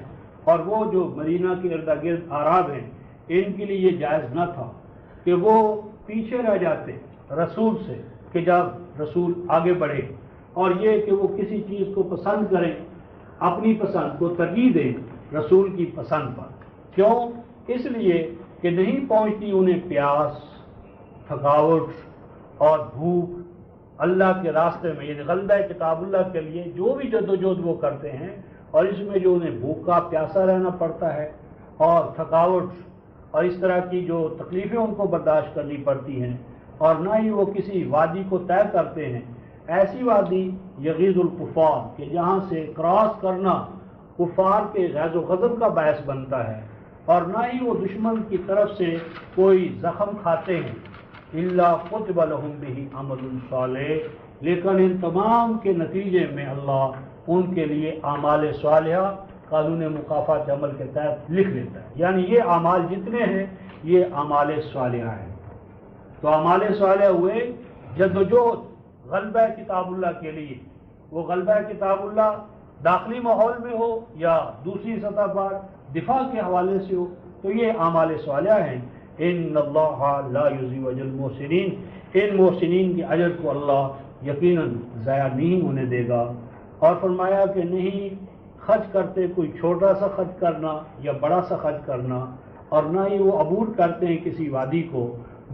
اور وہ جو مدینہ کے ارد گرد اعراب ہیں، ان کے لیے یہ جائز نہ تھا کہ وہ پیچھے رہ جاتے رسول سے کہ جب رسول آگے بڑھے، اور یہ کہ وہ کسی چیز کو پسند کریں، اپنی پسند کو ترجیح دیں رسول کی پسند پر. کیوں؟ اس لیے کہ نہیں پہنچتی انہیں پیاس، تھکاوٹ اور بھوک اللہ کے راستے میں، یعنی غلبہ کتاب اللہ کے لیے جو بھی جدوجہد وہ کرتے ہیں، اور اس میں جو انہیں بھوکا پیاسا رہنا پڑتا ہے اور تھکاوٹ اور اس طرح کی جو تکلیفیں ان کو برداشت کرنی پڑتی ہیں، اور نہ ہی وہ کسی وادی کو طے کرتے ہیں، ایسی وادی یغیظ الکفار کہ جہاں سے کراس کرنا کفار کے غیظ و غضب کا باعث بنتا ہے، اور نہ ہی وہ دشمن کی طرف سے کوئی زخم کھاتے ہیں. الا کتب لہم بہ عمل صالح، لیکن ان تمام کے نتیجے میں اللہ ان کے لیے اعمال صالحہ قانون مکافات عمل کے تحت لکھ لیتا ہے. یعنی یہ اعمال جتنے ہیں یہ اعمال صالحہ ہیں. تو اعمال صالحہ ہوئے جدوجہد غلبہ کتاب اللہ کے لیے، وہ غلبہ کتاب اللہ داخلی ماحول میں ہو یا دوسری سطح پر دفاع کے حوالے سے ہو، تو یہ اعمال صالحہ ہیں۔ ان اللہ لا یضیع اجر المحسنین، ان محسنین کے اجر کو اللہ یقیناً ضائع نہیں ہونے دے گا۔ اور فرمایا کہ نہیں خرچ کرتے کوئی چھوٹا سا خرچ کرنا یا بڑا سا خرچ کرنا، اور نہ ہی وہ عبور کرتے ہیں کسی وادی کو،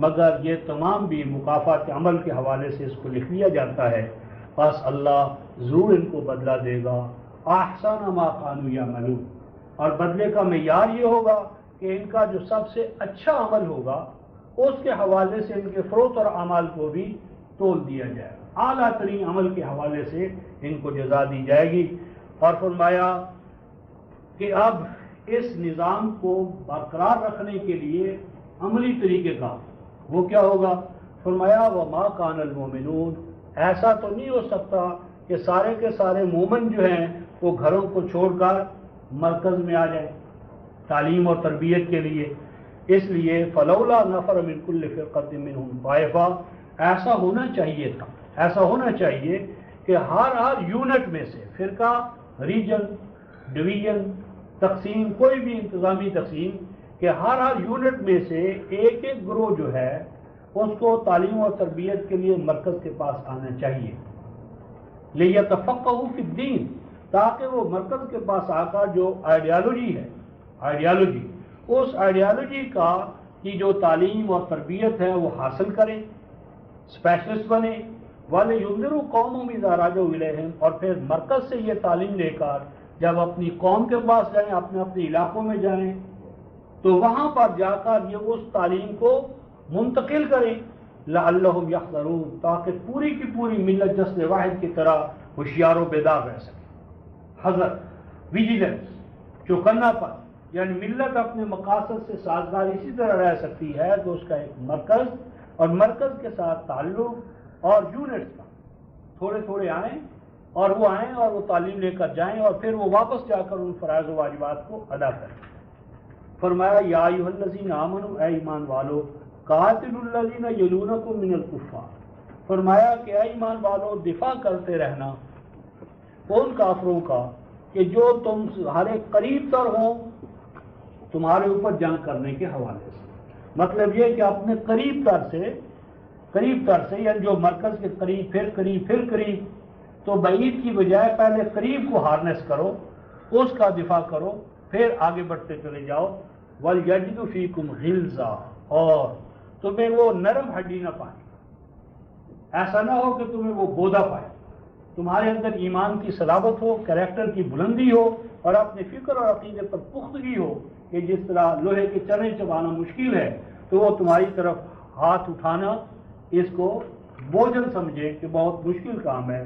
مگر یہ تمام بھی مکافات عمل کے حوالے سے اس کو لکھ لیا جاتا ہے، بس اللہ ضرور ان کو بدلہ دے گا۔ احسن ما کانوا یعملون، اور بدلے کا معیار یہ ہوگا کہ ان کا جو سب سے اچھا عمل ہوگا اس کے حوالے سے ان کے فروت اور اعمال کو بھی تول دیا جائے گا، اعلیٰ ترین عمل کے حوالے سے ان کو جزا دی جائے گی۔ اور فرمایا کہ اب اس نظام کو برقرار رکھنے کے لیے عملی طریقے کا وہ کیا ہوگا؟ فرمایا وما کان المؤمنون، ایسا تو نہیں ہو سکتا کہ سارے کے سارے مومن جو ہیں وہ گھروں کو چھوڑ کر مرکز میں آ جائیں تعلیم اور تربیت کے لیے، اس لیے فلولا نفر من کل فرقۃ منهم طائفہ، ایسا ہونا چاہیے تھا، ایسا ہونا چاہیے کہ ہر یونٹ میں سے فرقہ، ریجن، ڈویژن، تقسیم، کوئی بھی انتظامی تقسیم، کہ ہر یونٹ میں سے ایک ایک گروہ جو ہے اس کو تعلیم اور تربیت کے لیے مرکز کے پاس آنا چاہیے، لیتفقہوا فی الدین، تاکہ وہ مرکز کے پاس آ کر جو آئیڈیالوجی ہے، اس آئیڈیالوجی کی جو تعلیم اور تربیت ہے وہ حاصل کریں، اسپیشلسٹ بنے، وَلِيُنذِرُوا قَوْمَهُمْ إِذَا رَجَعُوا إِلَيْهِمْ، اور پھر مرکز سے یہ تعلیم لے کر جب اپنی قوم کے پاس جائیں، اپنے علاقوں میں جائیں، تو وہاں پر جا کر یہ اس تعلیم کو منتقل کریں، لَعَلَّهُمْ يَحْذَرُونَ، تاکہ پوری کی پوری ملت جسد واحد کی طرح ہوشیار و بیدار رہ سکے۔ حذر، ویجیلنس، چوکنا پر، یعنی ملت اپنے مقاصد سے سازگار اسی طرح رہ سکتی ہے کہ اس کا ایک مرکز، اور مرکز کے ساتھ تعلق اور یونٹس کا تھوڑے تھوڑے آئیں، اور وہ آئیں اور وہ تعلیم لے کر جائیں، اور پھر وہ واپس جا کر ان فرائض و واجبات کو ادا کریں۔ فرمایا یا ایھا الذین آمنوا، اے ایمان والو، قاتلوا الذین یلونکم من الکفار، فرمایا کہ اے ایمان والو دفاع کرتے رہنا ان کافروں کا کہ جو تمہارے قریب تر ہوں تمہارے اوپر جنگ کرنے کے حوالے سے۔ مطلب یہ کہ اپنے قریب تر سے یعنی جو مرکز کے قریب پھر قریب، تو بعید کی بجائے پہلے قریب کو ہارنس کرو، اس کا دفاع کرو، پھر آگے بڑھتے چلے جاؤ۔ وَلْيَجِدُ فِيكُمْ غِلْظَةً، اور تمہیں وہ نرم ہڈی نہ پائے، ایسا نہ ہو کہ تمہیں وہ بودا پائے، تمہارے اندر ایمان کی صلابت ہو، کریکٹر کی بلندی ہو، اور اپنے فکر اور عقیدے پر پختگی ہو، کہ جس طرح لوہے کے چنے چبانا مشکل ہے تو وہ تمہاری طرف ہاتھ اٹھانا اس کو بوجھل سمجھے کہ بہت مشکل کام ہے۔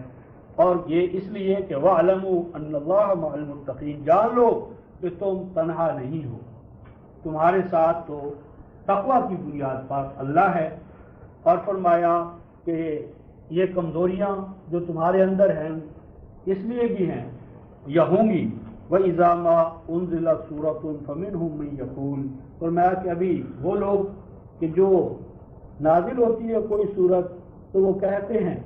اور یہ اس لیے کہ وَاعْلَمُوا أَنَّ اللَّهَ مَعَ الْمُتَّقِينَ، جان لو کہ تم تنہا نہیں ہو، تمہارے ساتھ تو تقویٰ کی بنیاد پر اللہ ہے۔ اور فرمایا کہ یہ کمزوریاں جو تمہارے اندر ہیں اس لیے بھی ہیں یا ہوں گی، وَإِذَا مَا أُنزِلَتْ سُورَةٌ فَمِنْهُم مَّن يَقُولُ، فرمایا کہ ابھی وہ لوگ کہ جو نازل ہوتی ہے کوئی سورت تو وہ کہتے ہیں